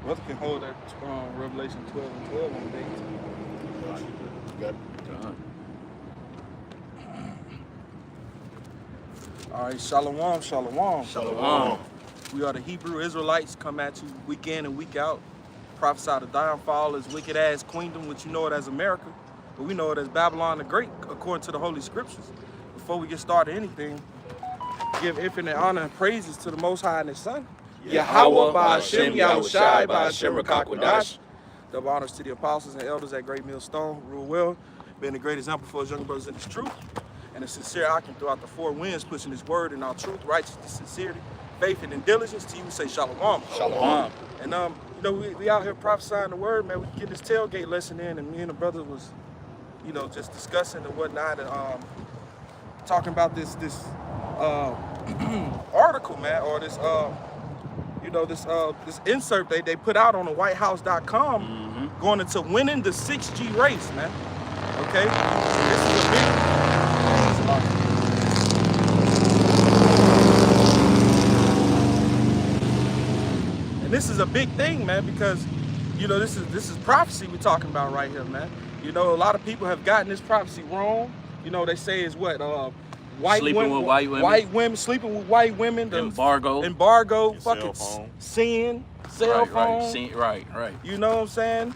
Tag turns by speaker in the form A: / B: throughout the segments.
A: Brother can hold that Revelation 12 and 12 on the day.
B: Got it.
A: All right, shalom, shalom.
B: Shalom.
A: We are the Hebrew Israelites, come at you week in and week out. Prophesy the downfall of this wicked-ass queendom, which you know it as America, but we know it as Babylon the Great, according to the Holy Scriptures. Before we get started anything, give infinite honor and praises to the Most High and His Son, Yahweh, Ba'Hashem, Yahushai, Ba'Hashem, Rakakwadash. Double honors to the apostles and elders at Great Millstone, rule well, being a great example for his younger brothers in this truth, and a sincere ocking throughout the four winds, pushing his word in our truth, righteousness, sincerity, faith, and diligence. To you, we say shalom.
B: Shalom.
A: And you know, we out here prophesying the word, man. We get this tailgate lesson in, and me and the brother was, you know, just discussing and whatnot, and talking about this article, man, or this you know, this insert they put out on the WhiteHouse.com, going into winning the 6G race, man. Okay, this is a big. And this is a big thing, man, because you know this is prophecy we're talking about right here, man. You know, a lot of people have gotten this prophecy wrong. You know, they say it's what white women sleeping with white women, embargo, fucking sin, cell phone,
C: right.
A: You know what I'm saying?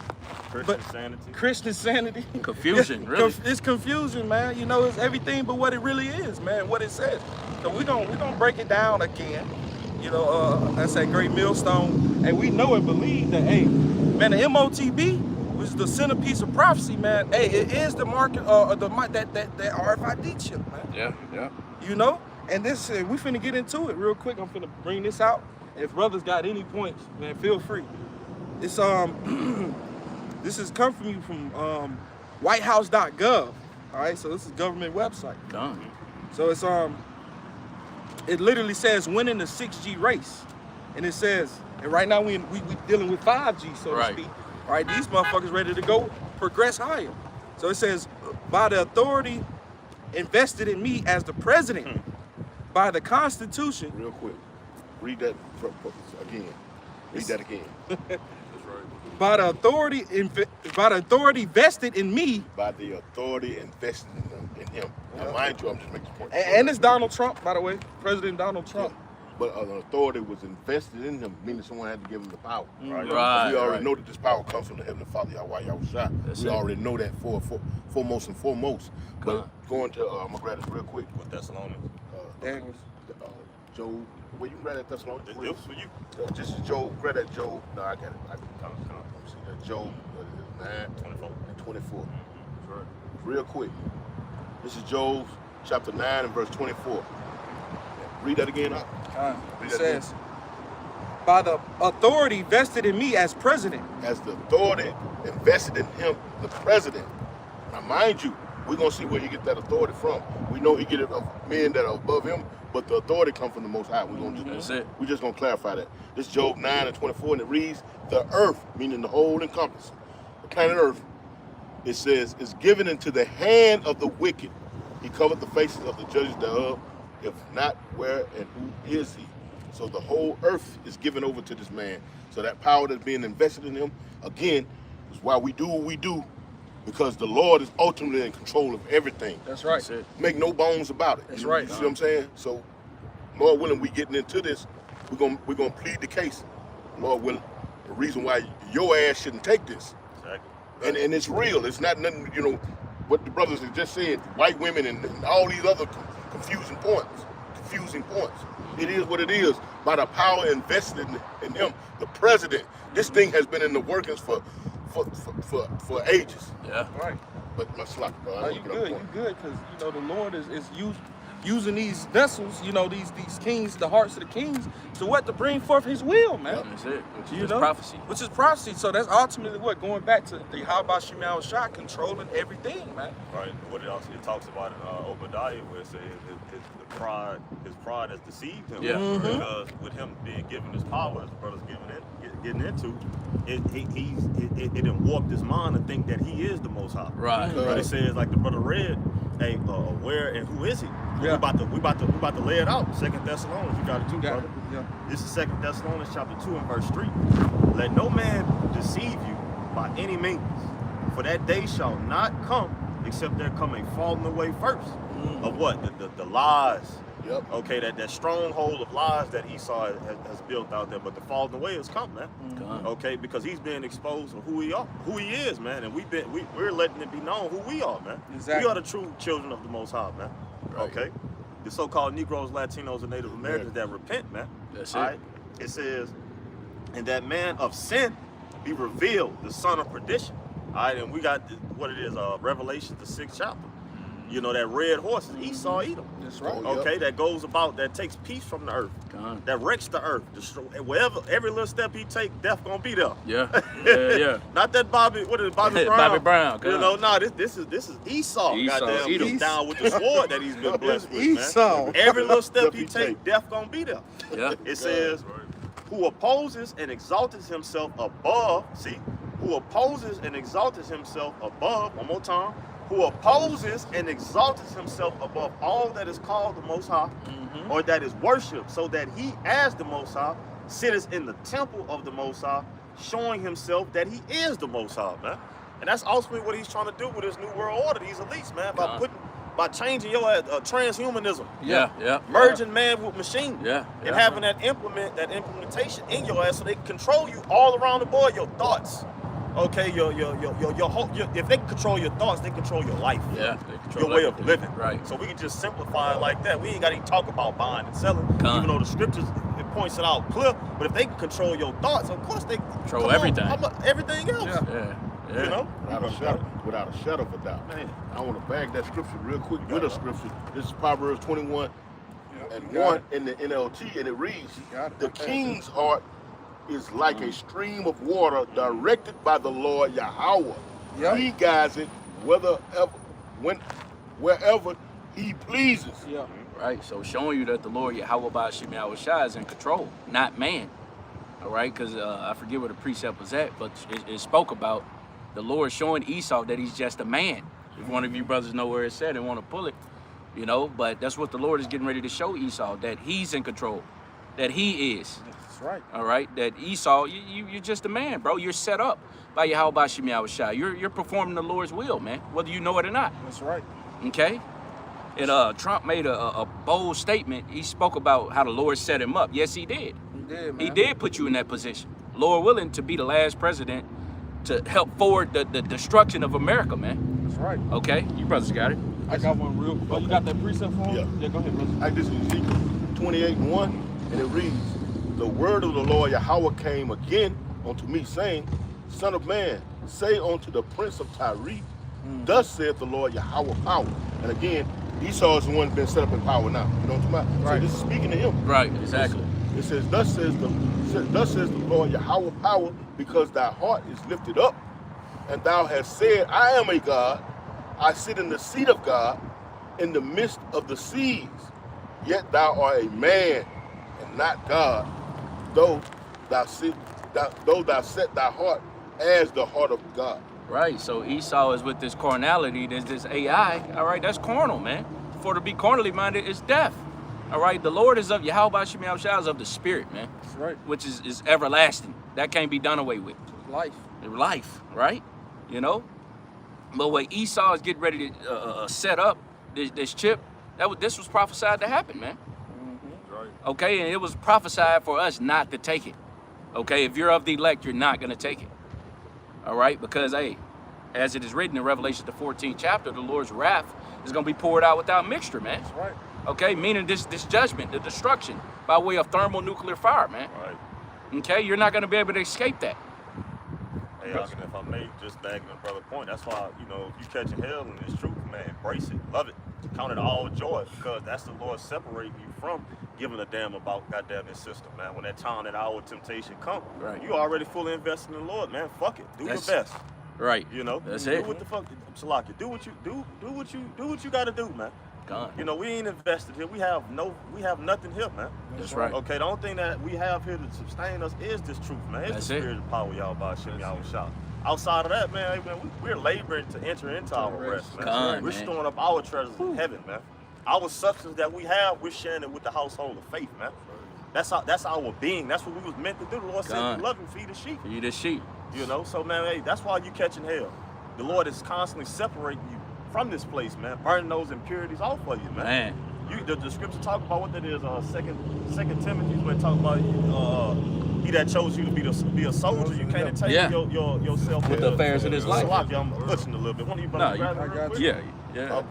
A: Christian sanity.
C: Confusion, really.
A: It's confusion, man. You know, it's everything but what it really is, man. What it says. So we're gonna break it down again. You know, that's that Great Millstone, and we know and believe that, hey, man, the MOTB, which is the centerpiece of prophecy, man. Hey, it is the market, that RFID chip, man.
C: Yeah.
A: You know, and this we finna get into it real quick. I'm finna bring this out. If brothers got any points, man, feel free. It's this is come from you from WhiteHouse.gov. All right, so this is government website.
C: Done.
A: So it's it literally says winning the 6G race, and it says, and right now we dealing with 5G, so to speak. All right, these motherfuckers ready to go progress higher. So it says, by the authority invested in me as the president, by the Constitution.
B: Real quick, read that again. Read that again. That's right.
A: By the authority vested in me.
B: By the authority invested in him. Now, mind you, I'm just making a point.
A: And it's Donald Trump, by the way, President Donald Trump.
B: Yeah. But an authority was invested in him, meaning someone had to give him the power.
C: Right.
B: We already know that this power comes from the Heavenly Father, Yahweh Yahushua. We already know that foremost and foremost. But going to, I'm going to grab this real quick.
D: With Thessalonians.
B: Job, well, you can grab that Thessalonians.
D: This for you.
B: This is Job, grab that Job. No, I got it. Let me see that Job, 9 and 24.
D: Right.
B: Real quick. This is Job chapter 9 and verse 24. Read that again.
A: It says, by the authority vested in me as president.
B: As the authority invested in him, the president. Now, mind you, we're going to see where he get that authority from. We know he get it of men that are above him, but the authority comes from the Most High. We're just going to clarify that. This is Job 9 and 24, and it reads, the earth, meaning the whole encompass, the planet earth, it says, is given into the hand of the wicked. He covered the faces of the judges thereof. If not, where and who is he? So the whole earth is given over to this man. So that power that's being invested in him, again, is why we do what we do, because the Lord is ultimately in control of everything.
A: That's right.
B: Make no bones about it.
A: That's right.
B: You see what I'm saying? So, Lord willing, we getting into this, we're gonna plead the case. Lord willing, the reason why your ass shouldn't take this. Exactly. And it's real. It's not nothing, you know, what the brothers have just said, white women and all these other confusing points. It is what it is. By the power invested in him, the president. This thing has been in the workings for ages.
C: Yeah.
A: Right.
B: But my slack, bro.
A: You good, because you know the Lord is using these vessels, you know, these kings, the hearts of the kings, to bring forth his will, man.
C: That's it. Which
A: is
C: prophecy.
A: Which is prophecy. So that's ultimately going back to the Ba'Hashem Yahushua controlling everything, man.
D: Right. What it talks about in Obadiah, where it says his pride has deceived him.
C: Yeah.
D: Because with him being given this power, as the brother's getting into, it didn't warp his mind to think that he is the Most High.
C: Right.
D: But it says, like the brother read, hey, where and who is he?
A: Yeah.
D: We about to lay it out. 2 Thessalonians, you got it too, brother.
A: Yeah.
D: This is 2 Thessalonians chapter 2 and verse 3. let no man deceive you by any means, for that day shall not come except there come a falling away first of what? The lies.
B: Yep.
D: Okay, that stronghold of lies that Esau has built out there, but the falling away has come, man. Okay, because he's being exposed of who he is, man, and we're letting it be known who we are, man.
A: Exactly.
D: We are the true children of the Most High, man.
B: Right.
D: Okay, the so-called Negroes, Latinos, and Native Americans that repent, man.
C: That's
D: All
C: it.
D: right? It says, and that man of sin be revealed, the son of perdition. All right, and we got what it is, Revelation, the 6th chapter. You know, that red horse, Esau, Edom.
A: That's right.
D: Okay, that goes about, that takes peace from the earth,
C: God.
D: that wrecks the earth, destroy wherever, every little step he take, death gonna be there.
C: Yeah.
D: Not that Bobby, what is it, Bobby Brown?
C: Bobby Brown.
D: You
C: God.
D: know, no, this is Esau.
C: Esau,
D: Goddamn,
C: Edom.
D: he's down with the sword that he's been blessed with,
A: Esau.
D: man. Every little step he take, death gonna be there.
C: Yeah.
D: It says, who opposes and exalts himself above, see, who opposes and exalts himself above, one more time, who opposes and exalts himself above all that is called the Most High, or that is worshipped, so that he, as the Most High, sitteth in the temple of the Most High, showing himself that he is the Most High, man. And that's ultimately what he's trying to do with his new world order, these elites, man, by changing your transhumanism.
C: Yeah.
D: Merging man with machine.
C: Yeah.
D: And having that implementation in your ass so they can control you all around the board, your thoughts. Okay, your whole, if they control your thoughts, they control your life.
C: Yeah. They control
D: Your way of
C: everything.
D: living.
C: Right.
D: So we can just simplify it like that. We ain't got to even talk about buying and selling, even though the scriptures, it points it out clear. But if they can control your thoughts, of course they
C: Control everything.
D: Everything else.
C: Yeah.
D: You know?
B: Without a shadow of a doubt.
D: Man.
B: I want to bag that scripture real quick with a scripture. This is Proverbs 21 and 1 in the NLT, and it reads, the king's heart is like a stream of water directed by the Lord Yahweh.
A: Yep.
B: He guides it wherever he pleases.
A: Yeah.
C: Right. So showing you that the Lord Yahweh Ba'ashim Yahushua is in control, not man. All right, because I forget where the precept was at, but it spoke about the Lord showing Esau that he's just a man. If one of you brothers know where it said and want to pull it, you know, but that's what the Lord is getting ready to show Esau, that he's in control, that he is.
A: That's right.
C: All right, that Esau, you're just a man, bro. You're set up by Yahweh Ba'ashim Yahushua. You're performing the Lord's will, man, whether you know it or not.
A: That's right.
C: Okay? And Trump made a bold statement. He spoke about how the Lord set him up. Yes, he did.
A: He did, man.
C: He did put you in that position. Lord willing to be the last president to help forward the destruction of America, man.
A: That's right.
C: Okay? You brothers got it.
A: I got one real. Oh, you got that precept for him?
B: Yeah.
A: Go ahead, brother.
B: Like this is Ezekiel 28 and 1, and it reads, the word of the Lord Yahweh came again unto me, saying, Son of man, say unto the prince of Tyre, thus saith the Lord Yahweh power. And again, Esau is the one that's been set up in power now. You know what I'm talking about?
A: Right.
B: So this is speaking to him.
C: Right, exactly.
B: It says, thus says the Lord Yahweh power, because thy heart is lifted up, and thou hast said, I am a God, I sit in the seat of God, in the midst of the seas. Yet thou art a man, and not God, though thou set thy heart as the heart of God.
C: Right, so Esau is with this carnality, there's this AI, all right, that's carnal, man. For to be carnally minded is death. All right, the Lord is of Yahweh Ba'ashim Yahushua is of the spirit, man.
A: That's right.
C: Which is everlasting. That can't be done away with.
A: Life.
C: Life, right? You know? But when Esau is getting ready to set up this chip, this was prophesied to happen, man.
D: Right.
C: Okay, and it was prophesied for us not to take it. Okay, if you're of the elect, you're not going to take it. All right, because, hey, as it is written in Revelation, the 14th chapter, the Lord's wrath is going to be poured out without mixture, man.
A: That's right.
C: Okay, meaning this judgment, the destruction by way of thermonuclear fire, man.
D: Right.
C: Okay, you're not going to be able to escape that.
D: Hey, Ogden, if I may, just bagging a brother point, that's why, you know, if you catching hell in this truth, man, embrace it, love it, count it all joy, because that's the Lord separating you from giving a damn about goddamn his system, man. When that time, that hour of temptation come,
C: Right.
D: you already fully invested in the Lord, man. Fuck it, do your best.
C: Right.
D: You know,
C: That's
D: do
C: it.
D: what the fuck, Salaki, do what you got to do, man.
C: Gone.
D: You know, we ain't invested here. We have nothing here, man.
C: That's right.
D: Okay, the only thing that we have here to sustain us is this truth, man. It's
C: That's
D: the
C: it.
D: spirit of power, y'all, by Shem Yahushua. Outside of that, man, we're laboring to enter into our rest, man.
C: Gone,
D: We're
C: man.
D: storing up our treasures in heaven, man. Our substance that we have, we're sharing it with the household of faith, man. That's our being. That's what we was meant to do. The Lord said, "You love Him, feed the sheep."
C: Feed the sheep.
D: You know, so man, hey, that's why you catching hell. The Lord is constantly separating you from this place, man, burning those impurities off of you, man. The scripture talk about what that is. Second Timothy when talk about he that chose you to be a soldier. You can't take yourself
C: with the affairs of this life.
D: I'm pushing a little bit. One of you brothers grab it real quick?
C: Yeah.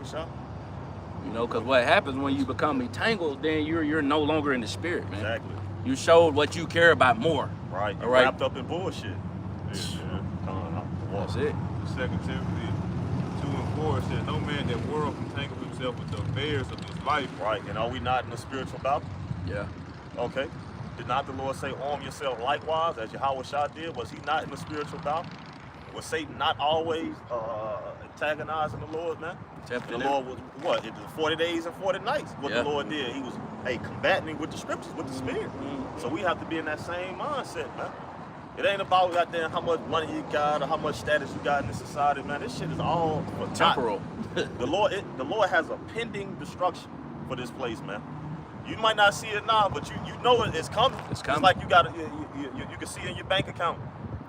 C: You know, because what happens when you become entangled, then you're no longer in the spirit, man.
D: Exactly.
C: You showed what you care about more.
D: Right. You're wrapped up in bullshit.
C: That's it.
E: 2 Timothy 2:4 says, "No man that world can tangle himself with the affairs of this life."
D: Right. And are we not in the spiritual battle?
C: Yeah.
D: Okay. Did not the Lord say, "Arm yourself likewise," as Yahweh Shah did? Was He not in the spiritual battle? Was Satan not always antagonizing the Lord, man?
C: Tempting
D: the Lord was what? It was 40 days and 40 nights. What the Lord did, He was combating him with the scriptures, with the spirit. So we have to be in that same mindset, man. It ain't about goddamn how much money you got or how much status you got in the society, man. This shit is all for
C: temporal.
D: The Lord has a pending destruction for this place, man. You might not see it now, but you know it's coming. It's coming. It's like you can see it in your bank account.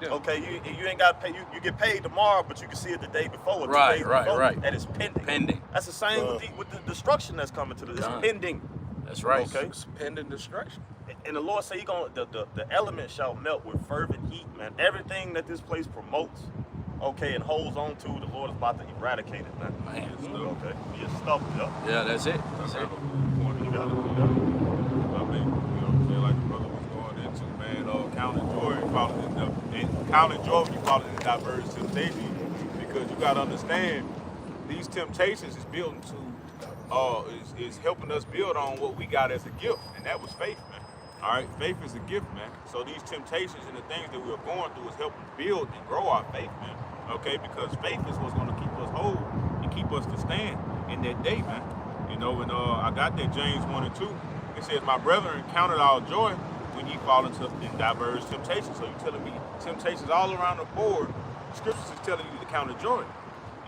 D: Yeah. Okay, you ain't got to pay. You get paid tomorrow, but you can see it the day before. Or 2 days before. That is pending. That's the same with the destruction that's coming to this. It's pending.
C: That's right.
A: Okay, it's pending destruction.
D: And the Lord said the element shall melt with fervent heat, man. Everything that this place promotes, and holds on to, the Lord is about to eradicate it, man. Okay, be stuff,
C: yeah, that's it. That's it.
E: I mean, you know what I'm saying, like the brother was going into, man, counting joy and counting joy when you call it diverse temptation, because you got to understand these temptations is building to is helping us build on what we got as a gift, and that was faith, man. All right, faith is a gift, man. So these temptations and the things that we're going through is helping build and grow our faith, man. Okay, because faith is what's going to keep us whole and keep us to stand in that day, man. You know, and I got that James 1:2. It says, "My brethren, count it all joy when ye fall into diverse temptations." So you're telling me temptations all around the board. Scriptures is telling you to count it joy.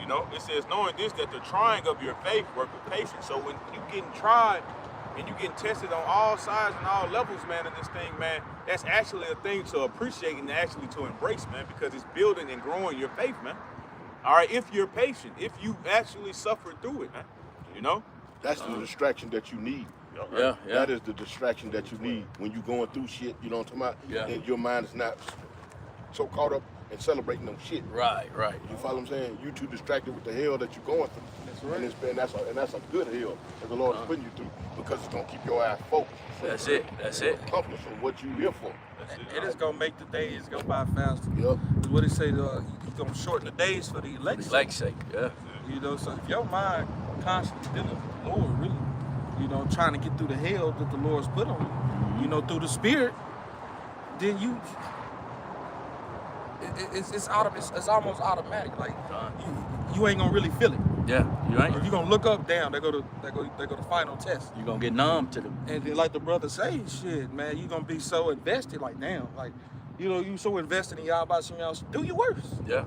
E: You know, it says, "Knowing this, that the trying of your faith work with patience." So when you getting tried and you getting tested on all sides and all levels, man, in this thing, man, that's actually a thing to appreciate and actually to embrace, man, because it's building and growing your faith, man. All right, if you're patient, if you actually suffer through it, man, you know?
B: That's the distraction that you need.
C: Yeah.
B: That is the distraction that you need when you're going through shit, you know what I'm talking about? And your mind is not so caught up in celebrating them shit.
C: Right.
B: You follow what I'm saying? You too distracted with the hell that you're going through. That's right. And that's a good hell that the Lord is putting you through, because it's gonna keep your eyes focused.
C: That's it.
B: Accomplishing what you here for.
A: It is gonna make the days go by faster.
B: Yep.
A: What he say? He's gonna shorten the days for the elect's
C: sake. Yeah.
A: You know, so if your mind constantly dealing with the Lord, really, you know, trying to get through the hell that the Lord's put on you, you know, through the Spirit, then it's almost automatic. Like you ain't gonna really feel it.
C: Yeah, you ain't.
A: If you're gonna look up, down, they go to final test.
C: You're gonna get numb to them.
A: And then, like the brother say, shit, man, you gonna be so invested, like, damn, like, you know, you so invested in y'all about something else. Do your worst.
C: Yeah.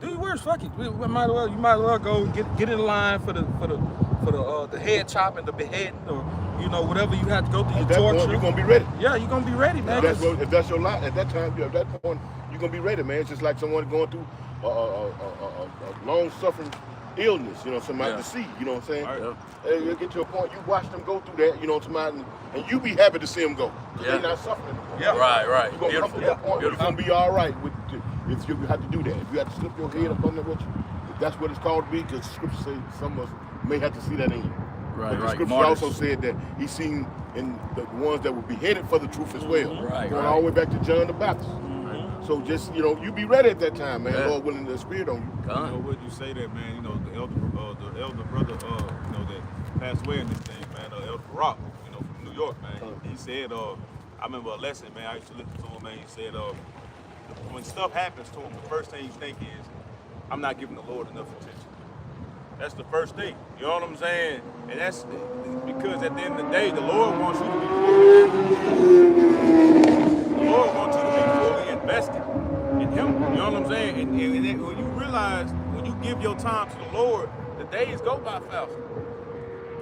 A: Do your worst. Fuck it. You might as well go get in line for the head chopping, the beheading, or you know, whatever you have to go through. Your torture.
B: You're gonna be ready.
A: Yeah, you're gonna be ready, man.
B: If that's your life at that time, at that point, you're gonna be ready, man. It's just like someone going through a long-suffering illness, you know, somebody to see, you know what I'm saying? Right. You get to a point, you watch them go through that, you know, somebody, and you be happy to see them go. They're not suffering.
A: Yeah,
C: right.
B: You're gonna come to that point, you're gonna be all right if you have to do that. If you have to slip your head up on that, if that's what it's called to be, because the scripture says some of us may have to see that in.
C: Right,
B: but the scripture also said that he's seen in the ones that were beheaded for the truth as well.
C: Right,
B: going all the way back to John the Baptist. So just, you know, you be ready at that time, man. Lord willing, the Spirit on you.
E: You know, what you say that, man, you know, the elder brother, you know, that passed away in this thing, man, Elder Rock, you know, from New York, man. He said, I remember a lesson, man, I used to listen to him, man. He said, when stuff happens to him, the first thing you think is, I'm not giving the Lord enough attention. That's the first thing. You know what I'm saying? And that's because at the end of the day, the Lord wants you to be fully invested in Him. You know what I'm saying? And when you realize, when you give your time to the Lord, the days go by faster.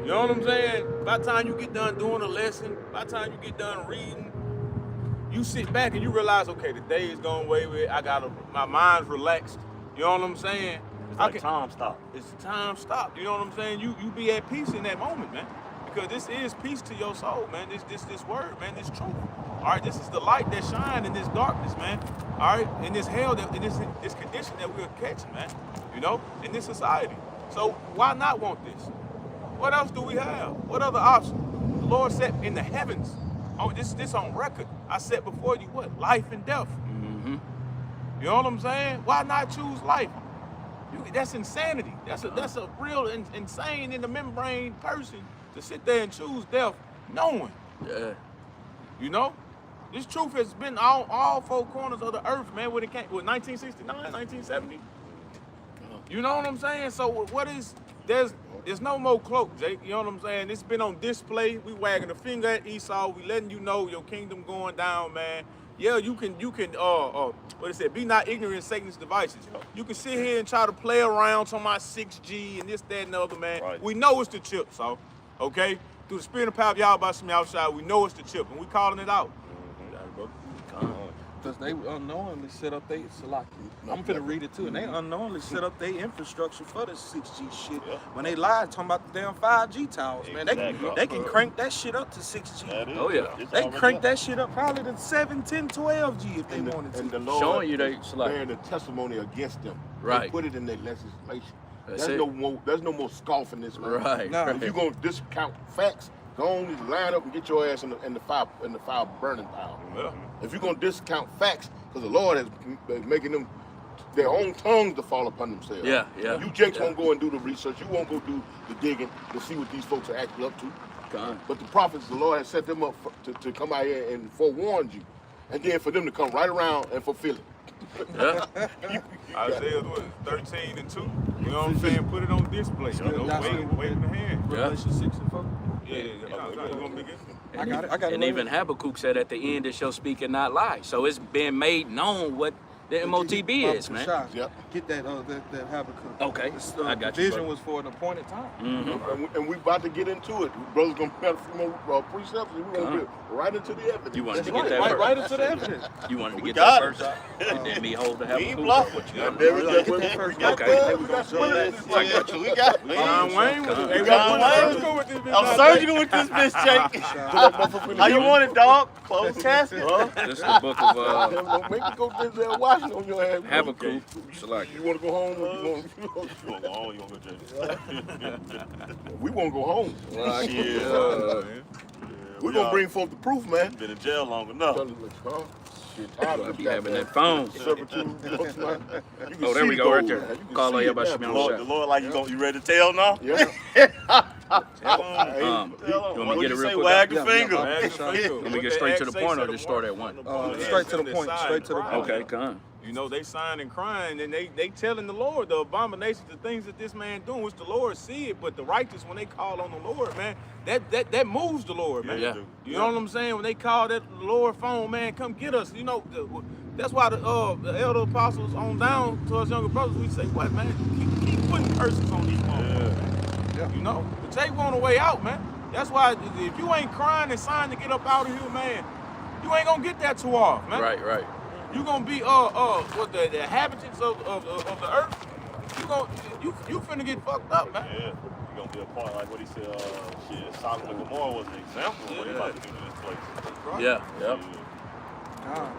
E: You know what I'm saying? By the time you get done doing a lesson, by the time you get done reading, you sit back and you realize, okay, the day is going way with. My mind's relaxed. You know what I'm saying?
D: It's like time stop.
E: It's time stopped. You know what I'm saying? You be at peace in that moment, man. Because this is peace to your soul, man. This word, man. This truth. All right, this is the light that shines in this darkness, man. All right, in this hell, in this condition that we're catching, man. You know, in this society. So why not want this? What else do we have? What other option? The Lord said in the heavens. Oh, this on record. I said before you what? Life and death.
C: Mm-hmm.
E: You know what I'm saying? Why not choose life? That's insanity. That's a real insane in the membrane person to sit there and choose death, knowing.
C: Yeah.
E: You know, this truth has been all four corners of the earth, man. When it came, with 1969, 1970. You know what I'm saying? So what is there's no more cloak, Jake. You know what I'm saying? It's been on display. We wagging a finger at Esau. We letting you know your kingdom going down, man. Yeah, you can what it said, be not ignorant of Satan's devices. You can sit here and try to play around on my 6G and this, that, and the other, man.
D: Right.
E: We know it's the chip, so, okay? Through the spirit and power of Yahweh Shem Yahushua, we know it's the chip, and we calling it out.
A: Because they unknowingly set up their I'm finna read it too, and they unknowingly set up their infrastructure for this 6G shit.
D: Yeah.
A: When they lied, talking about the damn 5G towers, man.
D: Exactly.
A: They can crank that shit up to 6G.
D: That is,
C: Oh, yeah.
D: it's
A: They
D: already
A: crank
D: up.
A: that shit up probably to 7, 10, 12G if they wanted to.
B: And the Lord
C: Showing you they
B: is
C: select.
B: bearing the testimony against them.
C: Right.
B: They put it in their legislation.
C: That's
B: There's
C: it.
B: there's no more scoffing this, man.
C: Right.
A: No.
B: If you're gonna discount facts, go on and line up and get your ass in the fire burning pile.
E: Yeah.
B: If you're gonna discount facts, because the Lord is making them their own tongues to fall upon themselves.
C: Yeah, yeah.
B: You jakes
C: Yeah.
B: won't go and do the research. You won't go do the digging to see what these folks are actually up to.
C: Gone.
B: But the prophets, the Lord has set them up to come out here and forewarn you, and then for them to come right around and fulfill it.
C: Yeah.
E: Isaiah 13 and 2. You know what I'm saying? Put it on display. You know, wave in the hand.
C: Yeah.
A: Revelation 6 and 4.
E: Yeah. You gonna make it?
A: I got it.
C: And even Habakkuk said at the end, it shall speak and not lie. So it's been made known what the MOTB is, man.
B: Yep.
A: Get that Habakkuk.
C: Okay, I got
A: the
C: you,
A: vision
C: brother.
A: was for an appointed time.
C: Mm-hmm.
B: And we about to get into it. Brothers gonna have a few more precepts, and we're gonna get right into the evidence.
C: You wanted
A: That's
C: to get
A: right,
C: that first.
A: right into the evidence.
C: You wanted to
D: We
C: get
D: got
C: that
D: it.
C: first out, and then me hold the
D: We ain't
C: Habakkuk.
D: bluffing.
C: What you got?
B: There we
A: Get
B: go.
A: that first.
C: Okay.
B: We got
D: I got you. We got it.
E: John Wayne with
C: John
E: Hey,
D: Wayne.
E: surgical with this bitch.
D: I'm surgical with this bitch, Jake. How you want it, dog? Closed casket?
C: This is the book of
B: Don't make me go to Washington on your ass.
C: Habakkuk. Select.
B: You want to go home? Or you
D: You want to go home? You want to go, Jake?
B: we want to go home.
D: Yeah.
B: We're going to bring forth the proof, man.
D: Been in jail long enough.
B: Huh? Shit, tired of
C: Be
B: this
C: having
B: goddamn
C: that phone.
B: servitude. You can
C: Oh, there
B: see
C: we
B: the
C: go, right
B: gold,
C: there.
B: man. You can
C: Call
B: see
C: on
B: it
C: everybody
B: now,
C: should be
B: bro.
C: on
D: The Lord, like you ready to tell now?
B: Yeah.
D: Tell him.
C: You want me to get it real quick?
D: Wag the
A: Yeah,
D: finger.
A: yeah.
C: Let me get straight to the point or just start at one?
A: Straight to the point. Straight to the point.
C: Okay, come.
E: You know, they signing crying and they telling the Lord the abominations, the things that this man doing, which the Lord see it, but the righteous, when they call on the Lord, man, that moves the Lord, man.
C: Yeah.
E: You know what I'm saying? When they call that Lord phone, man, come get us. You know, that's why the elder apostles on down to us younger brothers, we say, what, man? Keep putting curses on these phones.
A: Yeah.
E: You know, but they want a way out, man. That's why if you ain't crying and signed to get up out of here, man, you ain't gonna get that too off, man.
C: Right, right.
E: You gonna be what the inhabitants of the earth. You finna get fucked up, man.
D: Yeah, you gonna be a part like what he said. Shit, Sodom and Gomorrah was an example of what he about to do to this place.
C: Yeah, yep.
A: God.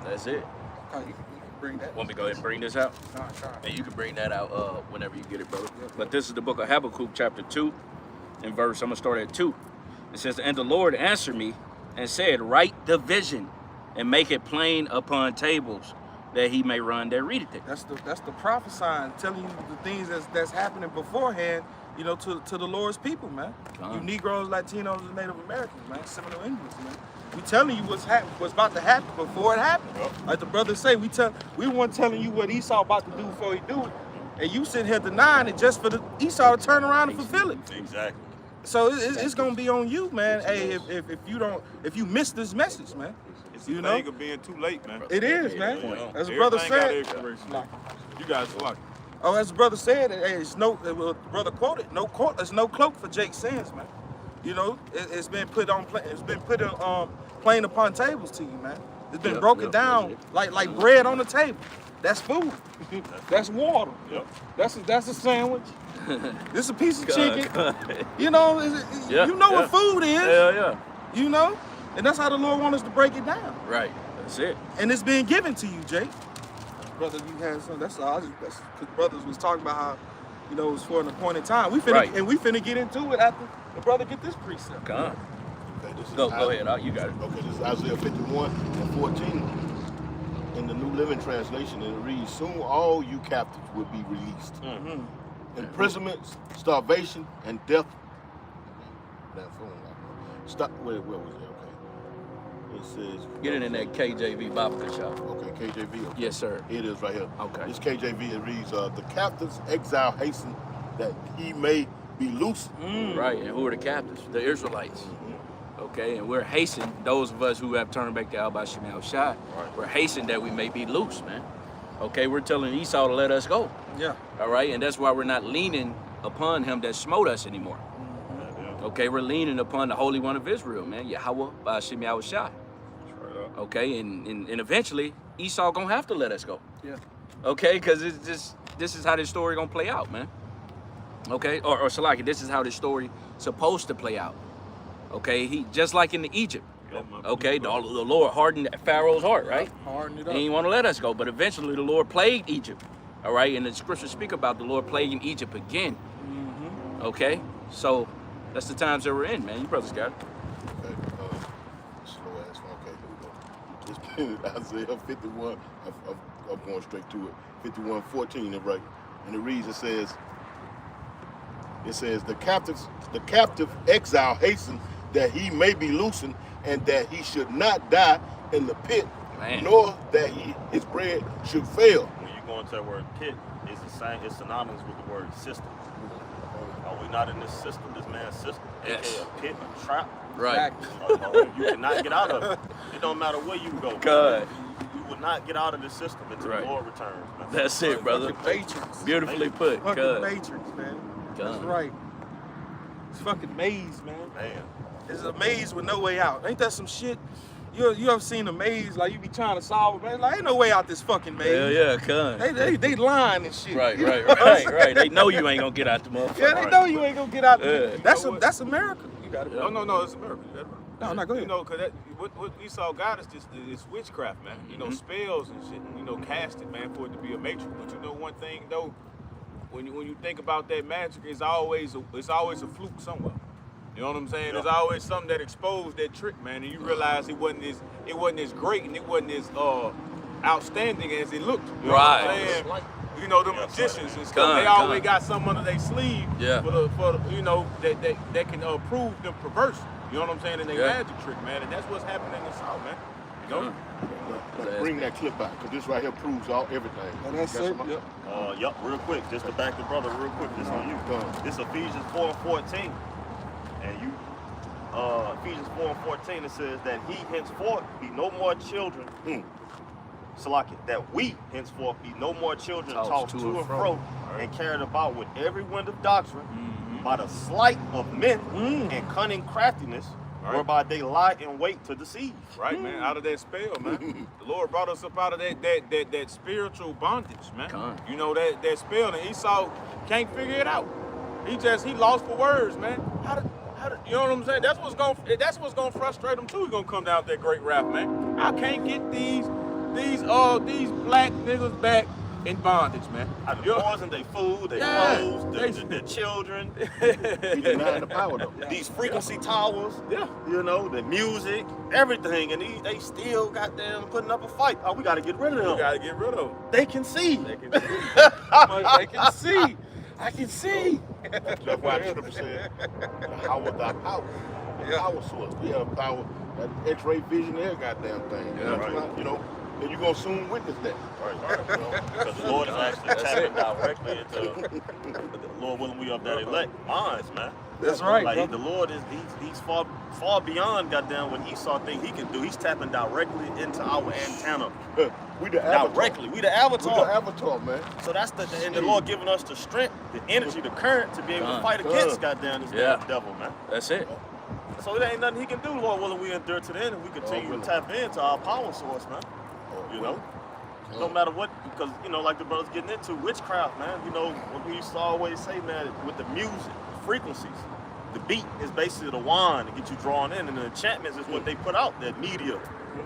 C: That's it.
A: God, you can bring that.
C: Want me to go ahead and bring this out?
A: God.
C: And you can bring that out whenever you get it, brother. But this is the book of Habakkuk, chapter 2, and verse, I'm going to start at 2. It says, and the Lord answered me and said, write the vision and make it plain upon tables, that he may run that readeth it.
A: That's the prophesying, telling you the things that's happening beforehand, you know, to the Lord's people, man. You Negroes, Latinos, and Native Americans, man, Seminole Indians, man. We telling you what's about to happen before it happens.
D: Yep.
A: Like the brothers say, we weren't telling you what Esau about to do before he do it, and you sitting here denying it just for the Esau to turn around and fulfill it.
D: Exactly.
A: So it's gonna be on you, man. Hey, if you miss this message, man.
E: It's
A: You
E: a
A: know?
E: thing of being too late, man.
A: It is, man.
C: Yeah.
A: As a brother
E: Everything got
A: said.
E: expiration. You guys lucky.
A: Oh, as the brother said, hey, it's no, brother quoted, there's no cloak for Jake's sins, man. You know, it's been put on, plain upon tables to you, man. It's been broken down like bread on the table. That's food. That's water.
E: Yep.
A: That's a sandwich. This is a piece of chicken. You know, you know what food is.
C: Yeah.
A: You know, and that's how the Lord wants us to break it down.
C: Right. That's it.
A: And it's being given to you, Jake. Brother, you had some. That's all. Because brothers was talking about how, you know, it was for an appointed time. We finna get into it after the brother get this precept.
C: Come on.
B: Okay, this is
C: Go ahead. You got it.
B: Okay, this is Isaiah 51 and 14. In the New Living Translation, and it reads, "Soon all you captives will be released. Imprisonments, starvation, and death." That phone like stop. Where was it? Okay. It says.
C: Get it in that KJV Bible shop.
B: Okay, KJV. Okay.
C: Yes, sir.
B: It is right here.
C: Okay.
B: This KJV, it reads, "The captives exile hasten, that he may be loose."
C: Right. And who are the captives? The Israelites. Okay, and we're hastening, those of us who have turned back to Al-Bashim al-Shai, we're hastening that we may be loose, man. Okay, we're telling Esau to let us go.
A: Yeah.
C: All right, and that's why we're not leaning upon him that smote us anymore. Okay, we're leaning upon the Holy One of Israel, man, Yahweh Bashim al-Shai. Okay, and eventually Esau gonna have to let us go.
A: Yeah.
C: Okay, because this is how this story gonna play out, man. Okay, or Salaki, this is how this story supposed to play out. Okay, he just like in Egypt. Okay, the Lord hardened Pharaoh's heart, right?
A: Hardened it up.
C: He didn't want to let us go, but eventually the Lord plagued Egypt. All right, and the scriptures speak about the Lord plaguing Egypt again. Okay, so that's the times that we're in, man. You brothers got it.
B: Okay, slow ass. Okay, here we go. It's Isaiah 51. I'm going straight to it. 51:14, right? And it reads. It says, "The captive exile hasten, that he may be loosened, and that he should not die in the pit, nor that his bread should fail."
D: When you go into that word pit, it's the same. It's synonymous with the word system. Are we not in this system, this man's system?
C: Yes.
D: A pit, a trap.
C: Right.
D: You cannot get out of it. It don't matter where you go.
C: God.
D: You will not get out of this system until
C: Right.
D: the Lord returns. Man.
C: That's it, brother.
A: Fucking Matrix.
C: Beautifully put.
A: Fucking
C: God.
A: Matrix, man. That's
C: God.
A: right. It's fucking maze, man.
D: Man.
A: It's a maze with no way out. Ain't that some shit? You ever seen a maze like you be trying to solve it, man? Like ain't no way out this fucking maze.
C: Yeah, con.
A: They lying and shit.
C: Right.
A: You know what I'm saying?
C: They know you ain't gonna get out the motherfucker.
A: Yeah, they know you ain't gonna get out.
C: Yeah.
A: That's America. You got it.
E: No, it's America.
A: No, go ahead.
E: You know, because what Esau got is just is witchcraft, man. You know, spells and shit, you know, casted, man, for it to be a matrix. But you know one thing, though, when you think about that magic, it's always a fluke somewhere. You know what I'm saying? There's always something that exposed that trick, man, and you realize it wasn't as great and it wasn't as outstanding as it looked. You know what I'm saying? You know, the magicians and stuff, they always got something under their sleeve for you know, that can prove them perverse. You know what I'm saying? And they magic trick, man, and that's what's happening in the South, man. You know?
B: Bring that clip back, because this right here proves everything.
A: And that's it.
D: Yep, real quick, just to back the brother real quick, this on you. This Ephesians 4:14. And you, Ephesians 4:14, it says that he henceforth be no more children. Salaki, that we henceforth be no more children tossed to and fro and carried about with every wind of doctrine by the sleight of men and cunning craftiness, whereby they lie in wait to deceive.
E: Right, man, out of that spell, man. The Lord brought us up out of that spiritual bondage, man. You know, that spell, and Esau can't figure it out. He lost for words, man. You know what I'm saying? That's what's gonna frustrate him too. He's gonna come down with that great rap, man. I can't get these black niggas back in bondage, man.
D: They poison their food, their clothes, their children.
B: He denying the power, though.
D: These frequency towers, you know, the music, everything, and they still got them putting up a fight. Oh, we gotta get rid of them.
E: We gotta get rid of them.
D: They can see.
E: They can see.
A: They can see. I can see.
B: That's why the scripture said, "How thy power?" The power source. We have power. That X-ray vision, there, goddamn thing.
E: Yeah, right.
B: You know, and you're gonna soon witness that.
D: Right. Because the Lord is actually tapping directly into the Lord willing we of that elect minds, man.
A: That's right,
D: Like
A: brother.
D: the Lord is he's far beyond goddamn what Esau think he can do. He's tapping directly into our antenna.
B: We the avatar.
D: Directly. We the
B: We
D: avatar.
B: the avatar, man.
D: So that's and the Lord giving us the strength, the energy, the current to be able to fight against goddamn this damn devil, man.
C: That's it.
D: So it ain't nothing he can do, Lord willing we endure to the end and we continue to tap into our power source, man. You know? No matter what, because, you know, like the brother's getting into, witchcraft, man. You know, what we used to always say, man, with the music, frequencies, the beat is basically the wine to get you drawn in, and the enchantments is what they put out, that media.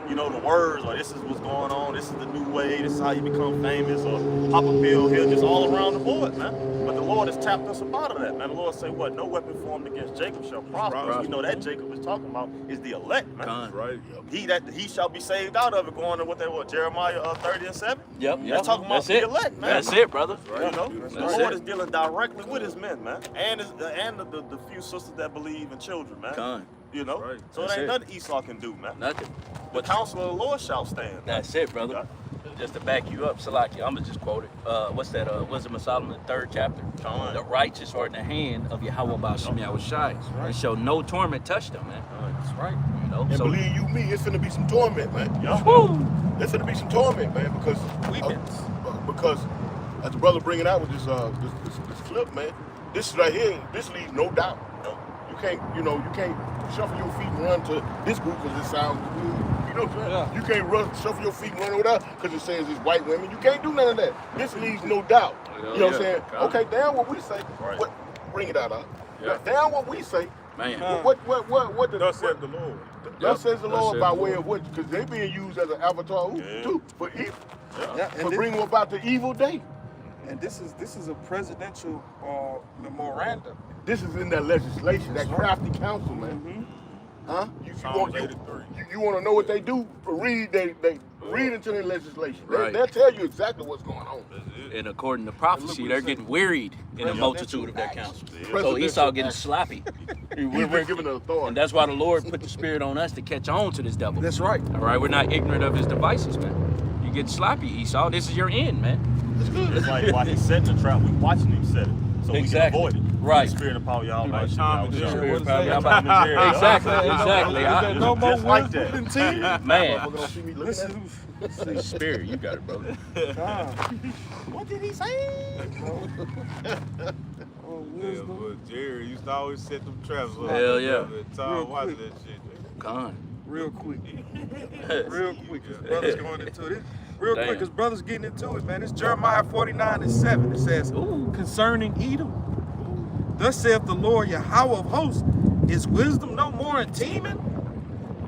D: You know, the words, or this is what's going on, this is the new way, this is how you become famous, or pop a pill here, just all around the board, man. But the Lord has tapped us up out of that, man. The Lord say, what? No weapon formed against Jacob shall prosper. You know that Jacob was talking about is the elect, man.
C: That's
E: right.
D: He shall be saved out of it, going to what Jeremiah 30:7.
C: Yep.
D: That's talking about the elect, man.
C: That's it, brother.
D: You know, the Lord is dealing directly with his men, man, and the few sisters that believe in children, man. You know,
E: Right.
D: so it ain't nothing Esau can do, man.
C: Nothing.
D: The counsel of the Lord shall stand.
C: That's it, brother. Just to back you up, Salaki, I'm gonna just quote it. What's that? Wisdom of Solomon, the 3rd chapter. The righteous are in the hand of Yahweh Ba'ashem Yahushai. And shall no torment touch them, man.
A: That's right.
C: You know.
B: And
C: So
B: believe you me, it's finna be some torment, man.
C: woo,
B: There's finna be some torment, man, because as the brother bringing out with this clip, man, this right here, this leaves no doubt. You can't shuffle your feet and run to this group because it sounds good. You know what I'm saying? You can't shuffle your feet and run over there because it says it's white women. You can't do none of that. This leaves no doubt. You know what I'm saying? Okay, down what we say. What? Bring it out, down what we say.
C: man.
B: What
E: Thus saith the Lord.
B: Thus says the Lord by
C: the
B: way of what? Because they being used as an avatar too for evil,
A: Yeah,
B: for bringing about the evil day.
A: and this is a presidential memorandum.
B: This is in that legislation, that crafty council, man. Huh? You want to know what they do? Read into their legislation. They'll tell you exactly what's going on.
C: And according to prophecy, they're getting wearied in the multitude of their counsel. So Esau getting sloppy.
B: We're given the authority.
C: And that's why the Lord put the spirit on us to catch on to this devil.
A: That's right.
C: All right, we're not ignorant of his devices, man. You get sloppy, Esau. This is your end, man.
D: It's like while he set the trap, we watching him set it, so we can avoid it.
C: Right.
D: The spirit of power, y'all.
E: Like Tom and Jerry.
C: Exactly.
A: No more
D: Just like
A: wisdom
D: that.
A: than tears.
C: Man.
A: Listen,
C: Spirit, you got it, brother.
D: What did he say?
E: Yeah, but Jerry used to always set them traps up.
C: Hell yeah.
E: Tom watching that shit.
C: Con.
A: real quick. Real quick, because brothers going into it. Real quick, because brothers getting into it, man. It's Jeremiah 49:7. It says, concerning Edom, thus saith the Lord Yahweh of hosts, is wisdom no more in teeming?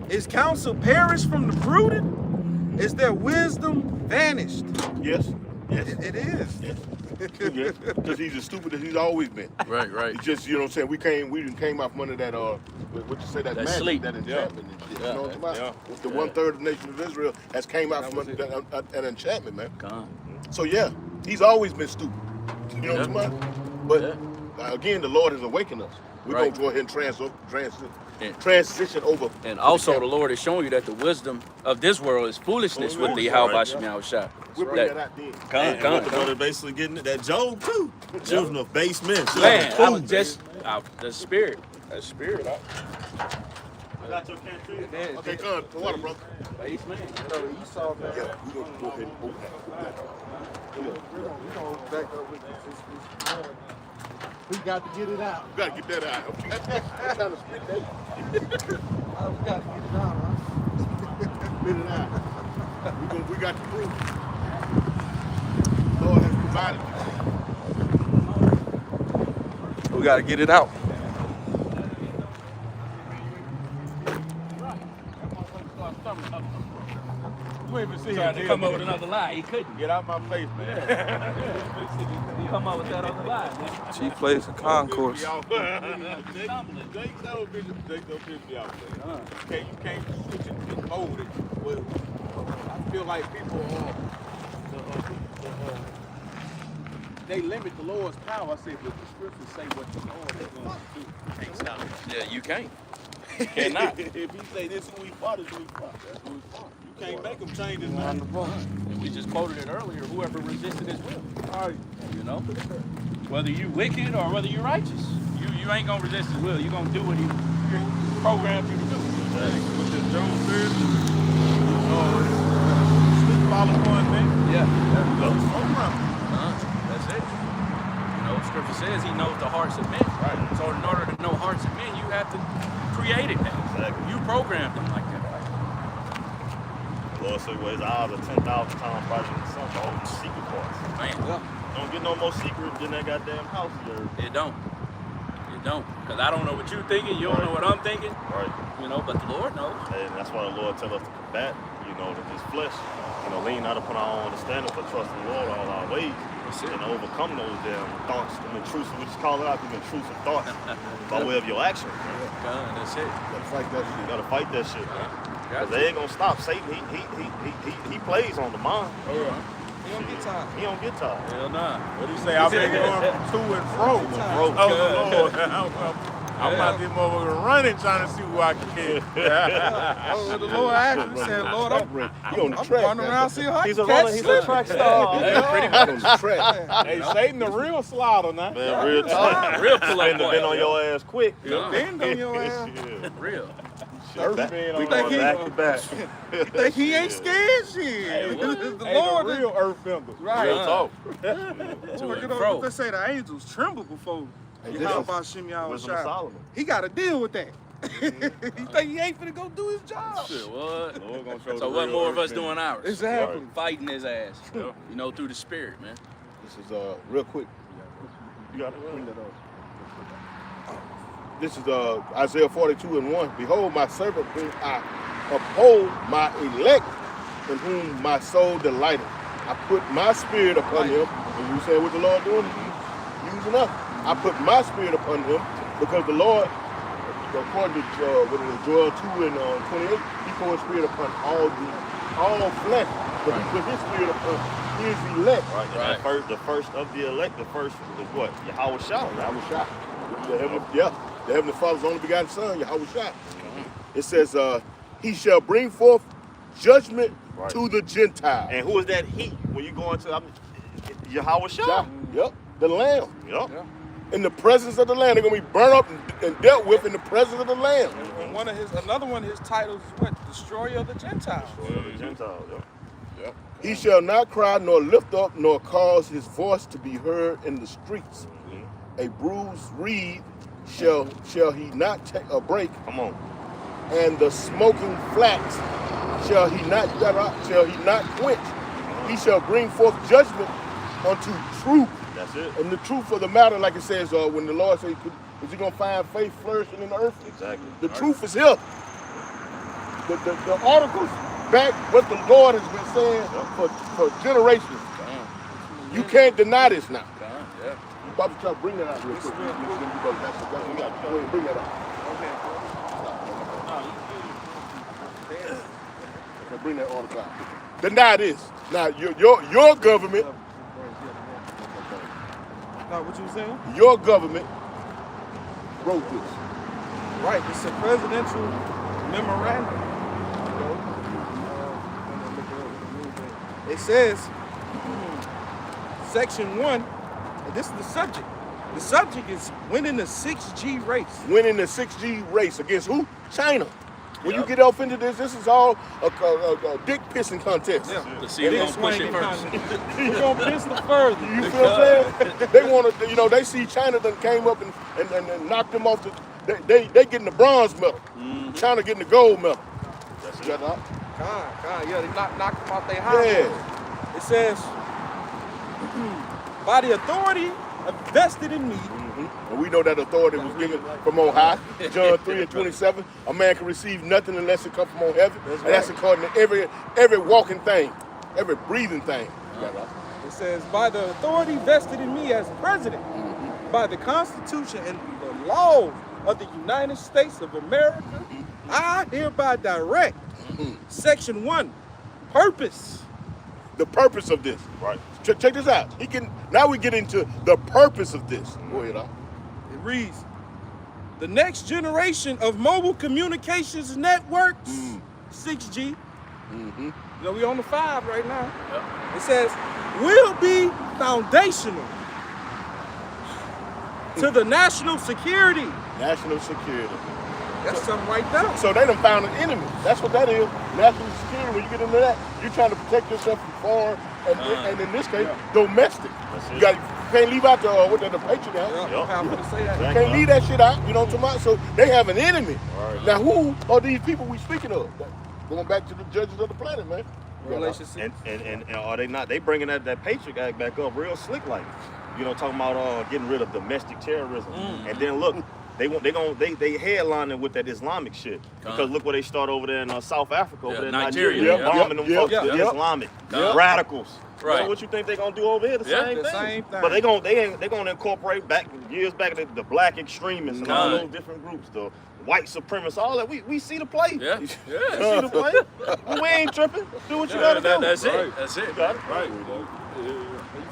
A: Is counsel perished from the prudent? Is their wisdom vanished?
B: Yes. Yes.
A: It is.
B: Yes. Because he's as stupid as he's always been.
C: Right, right.
B: It's just, you know what I'm saying, we came out from under that, what you say, that magic,
C: sleep.
B: that enchantment and shit. You know what I'm talking about? With the 1/3 of the nation of Israel has came out from an enchantment, man.
C: Con.
B: So yeah, he's always been stupid. You know what I'm talking about? But again, the Lord has awakened us. We're going to go ahead and transition over.
C: And also the Lord is showing you that the wisdom of this world is foolishness with the Yahweh Ba'ashem Yahushua.
B: We'll bring that out then.
D: What the brother basically getting at that Job too. Children of base men.
C: Man, I was just the spirit. That spirit.
D: I got your can too.
B: Okay, come on, the water, brother.
C: Base man.
A: Esau, man.
B: Yeah, we're going to go ahead and open that.
A: We're going to back up with this.
F: We got to get it out.
B: We got to get that out. I'm trying to spit that.
F: We got to get it out, huh?
B: Spit it out. We got the proof. Lord has provided.
A: We got to get it out.
E: You ain't even see
C: Tried
E: him
C: to come up with another lie. He couldn't.
E: Get out my face, man.
C: He come up with that other lie, man.
A: Chief plays a concourse.
E: Take no piss me out, man. You can't switch it and mold it. Well, I feel like people they limit the Lord's power. I say, but the scriptures say what the Lord is going to do.
C: Yeah, you can't. Cannot.
E: If he say this who he fought, is who he fought. That's who he fought. You can't make him change his mind.
C: And we just quoted it earlier. Whoever resisted his will.
E: All right.
C: You know, whether you wicked or whether you righteous, you ain't gonna resist his will. You gonna do what he programmed you to do.
E: What the Jones said, sleep follow one thing.
C: Yeah.
E: Program.
C: That's it. You know, Scripture says He knows the hearts of men.
D: Right.
C: So in order to know hearts of men, you have to create it.
D: Exactly.
C: You programmed them like that.
D: The Lord said, well, his eyes are 10,000 times brighter than the sun for all the secret parts.
C: Man,
D: Don't get no more secret than that goddamn house here.
C: it don't. It don't. Because I don't know what you're thinking. You don't know what I'm thinking.
D: Right.
C: You know, but the Lord knows.
D: And that's why the Lord tells us to combat, this flesh. Lean not upon our own understanding, but trust in the Lord all our ways. And overcome those damn thoughts, them intrusive, we just call it out, them intrusive thoughts by way of your actions.
C: God, that's it.
B: You gotta fight that shit.
D: You gotta fight that shit. Because they ain't gonna stop. Satan, he plays on the mind.
A: He don't get tired.
D: He don't get tired.
C: Hell nah.
E: What do you say? I've been going to and fro. Oh, Lord. I'm out there motherfucker running trying to see who I can catch.
A: The Lord actually said, Lord,
B: You on the
A: I'm
B: track
A: running
B: now.
A: around see how I
D: He's
A: can
D: a runner.
A: catch
D: He's a
A: slippers.
D: track star.
C: Pretty
B: You
C: much.
B: on the track.
E: Hey, Satan the real slaughter now.
D: Man, real time.
C: Real pull up
D: Been on your ass quick.
A: Bend on your ass.
D: Yeah.
C: Real.
E: First man
D: We
E: on
A: think
D: going
A: he-
D: back to back.
A: Think he ain't scared shit.
E: Hey,
A: The
E: hey,
A: Lord
E: the
A: is
E: real earth bender.
A: right.
D: Real talk.
A: Look
C: and
A: at
C: fro.
A: they say the angels tremble before
B: Hey,
A: how about Shimei
D: Wisdom of
A: Shai.
D: Solomon.
A: He got to deal with that. He think he ain't finna go do his job.
C: Shit, what?
E: Lord gonna show
C: So
E: the
C: what
E: real
C: more of
E: earth
C: us
E: bender.
C: doing ours?
A: Exactly.
C: Fighting his ass. You know, through the spirit, man.
B: This is real quick.
D: You got it.
B: Bring that up. This is Isaiah 42:1. Behold, my servant whom I uphold, my elect, in whom my soul delighteth. I put my spirit upon him. And you say what the Lord doing? He's using us. I put my spirit upon him because the Lord, according to Joel 2 and 28, he poured his spirit upon all flesh. But he put his spirit upon his elect.
D: Right. And the first of the elect, the first is what? Yahweh Shai.
B: Yahweh Shai. The Heavenly Father's only begotten Son, Yahweh Shai. It says, he shall bring forth judgment to the Gentiles.
D: And who is that he? When you go into Yahweh Shai.
B: Shai. Yep, the Lamb.
D: Yep.
B: In the presence of the Lamb. They're going to be burnt up and dealt with in the presence of the Lamb.
A: And another one of his titles is what? Destroyer of the Gentiles.
D: The Gentiles. Yep.
B: He shall not cry nor lift up nor cause his voice to be heard in the streets. A bruised reed shall he not break,
D: Come on.
B: and the smoking flax shall he not quench. He shall bring forth judgment unto truth.
D: That's it.
B: And the truth of the matter, like it says, when the Lord says, is he going to find faith flourishing in the earth?
D: Exactly.
B: The truth is here. The articles back what the Lord has been saying for generations. You can't deny this now.
C: Yeah.
B: I'm about to try to bring that out real quick. We got to go and bring that out. Okay, bring that article out. Deny this. Now, your government,
A: Now, what you were saying?
B: your government wrote this.
A: Right. It's a presidential memorandum. It says, Section 1, and this is the subject. The subject is winning the 6G race.
B: Winning the 6G race against who? China. When you get off into this is all a dick pissing contest.
A: Yeah.
C: To see who's gonna push it first.
A: We're going to piss the further.
B: You feel what I'm saying? They want to, they see China done came up and knocked them off they getting the bronze medal. China getting the gold medal.
D: That's
B: You
D: it.
B: got that?
A: Yeah, they knocked them off their high.
B: Yeah.
A: It says, by the authority vested in me,
B: And we know that authority was given from on high. John 3:27. A man can receive nothing unless it comes from on heaven. And that's according to every walking thing, every breathing thing. You got that?
A: it says, by the authority vested in me as president, by the Constitution and the laws of the United States of America, I hereby direct Section 1, purpose.
B: The purpose of this.
D: Right.
B: Check this out. Now we get into the purpose of this. Go ahead,
A: It reads, the next generation of mobile communications networks, 6G. You know, we on the 5 right now. It says, will be foundational to the national security.
B: National security.
A: That's something right there.
B: So they done found an enemy. That's what that is. National security. When you get into that, you're trying to protect yourself from foreign and in this case, domestic. You can't leave out the Patriot Act.
A: Powerful to say that.
B: You can't leave that shit out. You know what I'm talking about? So they have an enemy. Now who are these people we speaking of? Going back to the judges of the planet, man.
A: Relationship.
D: And are they not? They bringing that Patriot Act back up real slick, like, you know, talking about getting rid of domestic terrorism. And then look, they headlining with that Islamic shit, because look where they start over there in South Africa, over there in Nigeria, bombing them folks, the Islamic radicals. Right. So what you think they gonna do over here? The same thing. But they gonna incorporate years back the black extremists and all those different groups, the white supremacists, all that. We see the play.
C: Yeah.
D: We see the play. We ain't tripping. Do what you gotta do.
C: That's it. That's it.
D: You got it.
E: Right.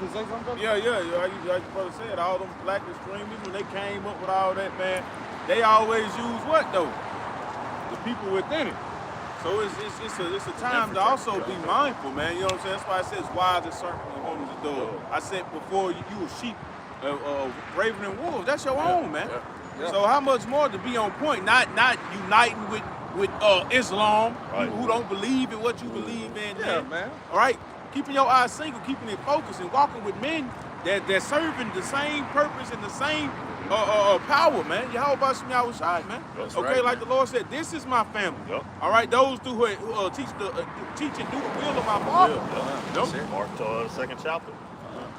A: You say something?
E: Yeah. Like your brother said, all them black extremists, when they came up with all that, man, they always use what though? The people within it. So it's a time to also be mindful, man. You know what I'm saying? That's why it says wise as serpent and harmless as a dove. I said before, you a sheep, raven and wolves. That's your own, man. So how much more to be on point? Not uniting with Islam, people who don't believe in what you believe in, man. All right, keeping your eyes single, keeping it focused, and walking with men that serving the same purpose and the same power, man. How about some y'all side, man?
D: That's
E: okay,
D: right,
E: like the Lord said, this is my family. All right, those who teach and do the will of my Father.
D: Mark 2nd chapter.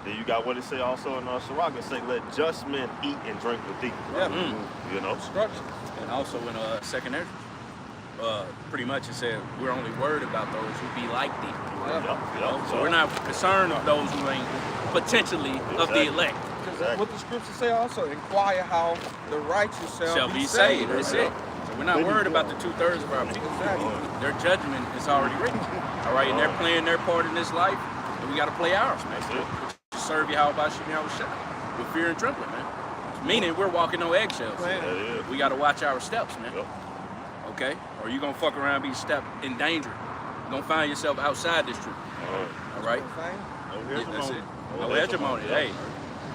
D: Then you got what it say also in Sirach. It say, let just men eat and drink with thee. You know?
C: Instructions. And also in 2nd Ezra, pretty much it said, we're only worried about those who be like thee. So we're not concerned of those who ain't potentially of the elect.
A: What the scriptures say also, inquire how the righteous shall be
C: saved.
A: saved.
C: That's it. So we're not worried about the 2/3 of our people. Their judgment is already written. All right, and they're playing their part in this life, and we got to play ours, man. Serve you, how about you, how shot with fear and trembling, man. Meaning we're walking on eggshells. We got to watch our steps, man. Okay? Or you gonna fuck around and be stepped in danger. You're gonna find yourself outside this truth. All right? That's it. No hegemony. Hey.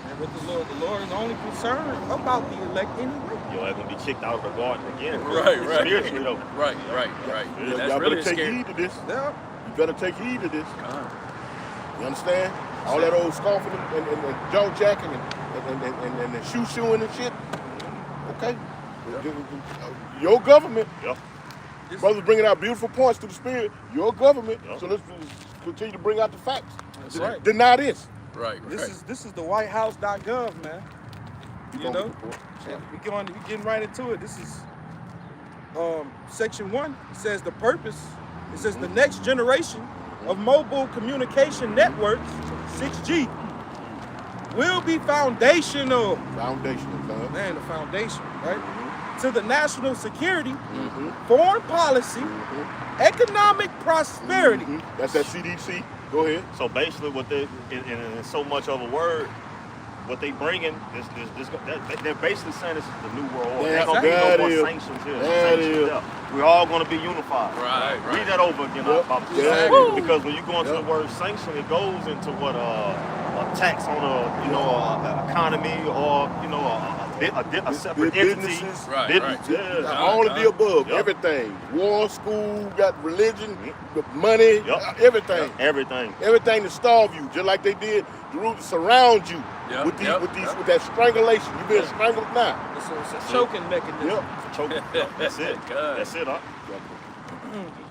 A: And with the Lord is only concerned about the elect anyway.
D: You're not gonna be kicked out of the garden again.
C: Right.
D: Spiritually though.
C: Right. That's
B: Y'all
C: really
B: better take
C: scary.
B: heed to this.
A: Yeah.
B: You better take heed to this. You understand? All that old scoffing and jaw jacking and shoe-shoeing and shit. Okay? Your government. Brothers bringing out beautiful points to the spirit. Your government. So let's continue to bring out the facts.
A: That's right.
B: Deny this.
C: Right.
A: This is the WhiteHouse.gov, man. You know? We're getting right into it. This is section 1. It says the purpose. It says the next generation of mobile communication networks, 6G, will be foundational.
B: Foundational,
A: man, the foundation, right? To the national security, foreign policy, economic prosperity.
B: That's that CDC. Go ahead.
D: So basically, what they in so much of a word, what they bringing they're basically saying this is the new world order. There ain't gonna be no more sanctions here. We're all gonna be unified.
C: Right.
D: Read that over again, because when you go into the word sanction, it goes into what a tax on a economy or a separate entity.
B: Businesses,
D: All
B: of the above, everything. War, school, got religion, money, everything. Everything to starve you, just like they did to surround you with that strangulation. You've been strangled now.
A: It's a choking mechanism.
D: Choking. That's it. That's it, huh?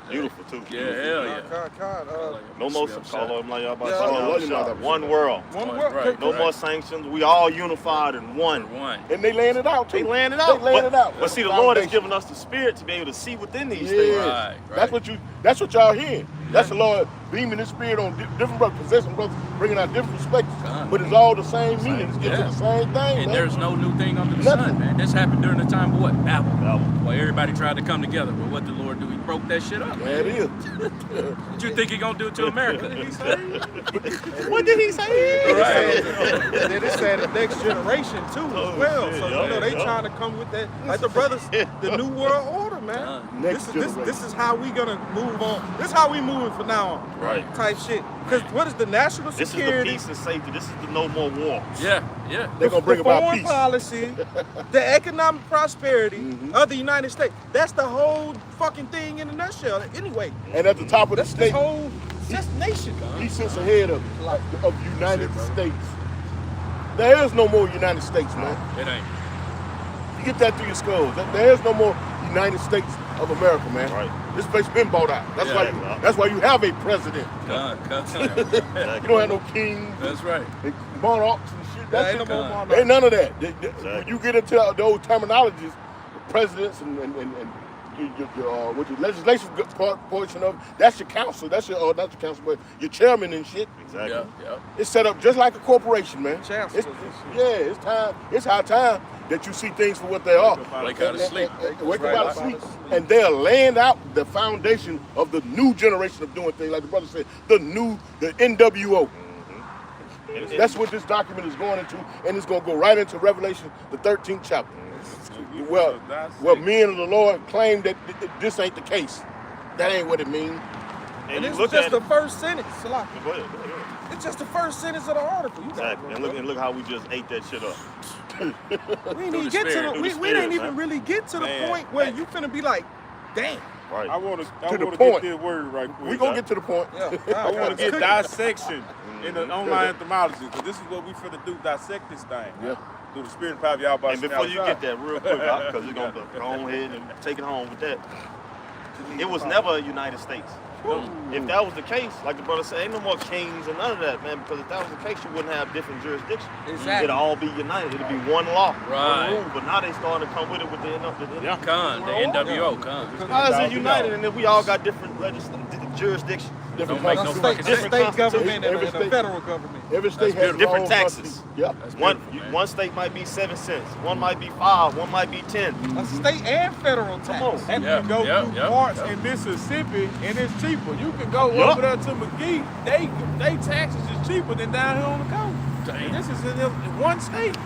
D: Beautiful too.
C: Yeah, hell yeah.
D: No more call them like y'all about one world.
A: Right.
D: No more sanctions. We all unified in one.
B: And they laying it out too.
D: They laying it out. But see, the Lord has given us the spirit to be able to see within these things.
C: Right.
B: That's what y'all hearing. That's the Lord beaming His spirit on different brothers, possessing brothers, bringing out different perspectives. But it's all the same meaning. It's getting to the same thing,
C: And
B: man.
C: there's no new thing under the sun, man. This happened during the time of what? Babel. Well, everybody tried to come together. But what did the Lord do? He broke that shit up.
B: There it is.
C: What you think he gonna do to America?
D: What did he say?
C: Right.
A: And then it said the next generation too as well.
D: shit,
A: So
D: yeah,
A: you know they
D: yeah.
A: trying to come with that, like the brothers, the new world order, man.
B: Next
A: This
B: generation.
A: is how we gonna move on. This is how we moving from now on.
D: Right.
A: Type shit. Because what is the national
D: This is the
A: security?
D: peace and safety. This is the no more war.
C: Yeah, yeah.
B: They're gonna bring
A: the
B: about
A: foreign
B: peace.
A: policy, the economic prosperity of the United States. That's the whole fucking thing in a nutshell. Anyway,
B: And at the top of the
A: that's this
B: state,
A: whole nation.
B: he sits ahead of United States. There is no more United States, man.
C: It ain't.
B: You get that through your skulls. There is no more United States of America, man.
D: Right.
B: This place been bought out. That's
C: Yeah.
B: why you have a president.
C: Con.
B: You don't have no king,
C: That's right.
B: monarchs and shit. That's
A: Ain't no more
B: it.
A: monarchs.
B: Ain't none of that. When you get into the old terminologies, the presidents and what your legislation portion of, that's your council. That's your not your council, but your chairman and shit.
D: Exactly.
C: Yeah.
B: It's set up just like a corporation, man.
A: Chancellors and
B: It's time. It's high time that you see things for what they are.
C: Wake out of sleep.
B: Wake
A: Right.
B: up out of sleep. And they're laying out the foundation of the new generation of doing things. Like the brother said, the NWO. That's what this document is going into, and it's going to go right into Revelation, the 13th chapter. Well, men of the Lord claim that this ain't the case. That ain't what it means.
D: And you
A: it's
D: look
A: just
D: at
A: the first sentence. Salaki.
D: Go ahead.
A: It's just the first sentence of the article. You got it,
D: Exactly. And look how we just ate that shit up.
A: We ain't even
C: the
A: get to
C: spirit,
A: the.
D: through
A: We
D: the
A: didn't
D: spirit,
A: even
D: man.
A: really get to the
E: Man.
A: point where you finna be like, damn.
D: Right.
E: I want
B: To the
E: to
B: point.
E: get this word right quick.
B: We're going to get to the point.
A: Yeah.
E: I want to get dissection in the online etymology, because this is what we finna do, dissect this thing.
B: Yeah.
E: Through the spirit and power of Yahweh.
D: And before you get that real quick, because you're going to go ahead and take it home with that. It was never a United States. If that was the case, like the brother said, ain't no more kings and none of that, man, because if that was the case, you wouldn't have different jurisdictions.
A: Exactly.
D: It'd all be united. It'd be one law,
C: Right.
D: one rule. But now they starting to come with it with the
C: Con. The NWO. Con.
D: How is it united and then we all got different jurisdictions?
B: Different
C: Don't make no
B: countries.
C: fucking
A: State,
C: sense.
A: state government and
B: Every
A: the
B: state-
A: federal government.
B: Every state has its
D: Different
B: own
D: taxes.
B: country. Yep.
C: That's
D: One
C: beautiful, man.
D: one state might be 7 cents, one might be 5, one might be 10.
A: A state and federal tax.
D: Come on.
E: And
C: Yeah,
E: you can go
C: yeah,
E: through
C: yeah,
E: parts
C: yeah.
E: in Mississippi and it's cheaper. You can go
D: Yeah.
E: over there to McGee, they taxes is cheaper than down here on the coast.
C: Damn.
E: This is in one state.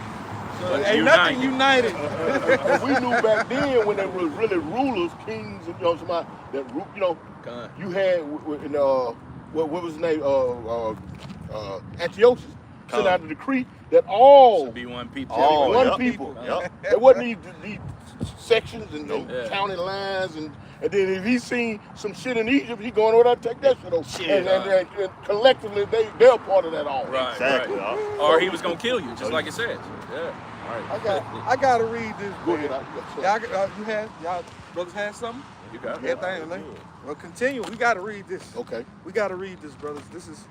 C: But
A: Ain't nothing united.
B: And we knew back then when there was really rulers, kings, and somebody that
C: Con.
B: you had in what was his name? Antiochus sent out a decree that all
C: Be one people.
D: Oh,
B: one
D: yep.
B: people.
D: Yep.
B: There wasn't these sections and
C: Yeah.
B: county lines and then if he seen some shit in Egypt, he going over there to take that shit over.
D: Shit.
B: And collectively they're part of that all.
C: Right,
D: Exactly.
C: right.
D: Huh?
C: Or he was gonna kill you, just like it says. Yeah.
A: I gotta read this.
B: Go
A: man.
B: ahead.
A: Y'all brothers had something?
C: You got it.
A: Everything, like, well, continue. We gotta read this.
B: Okay.
A: We gotta read this, brothers. This is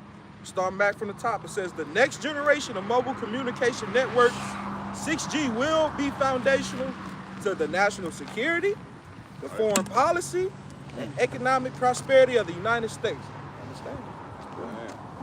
A: starting back from the top. It says the next generation of mobile communication networks, 6G, will be foundational to the national security, the foreign policy, and economic prosperity of the United States. Understand?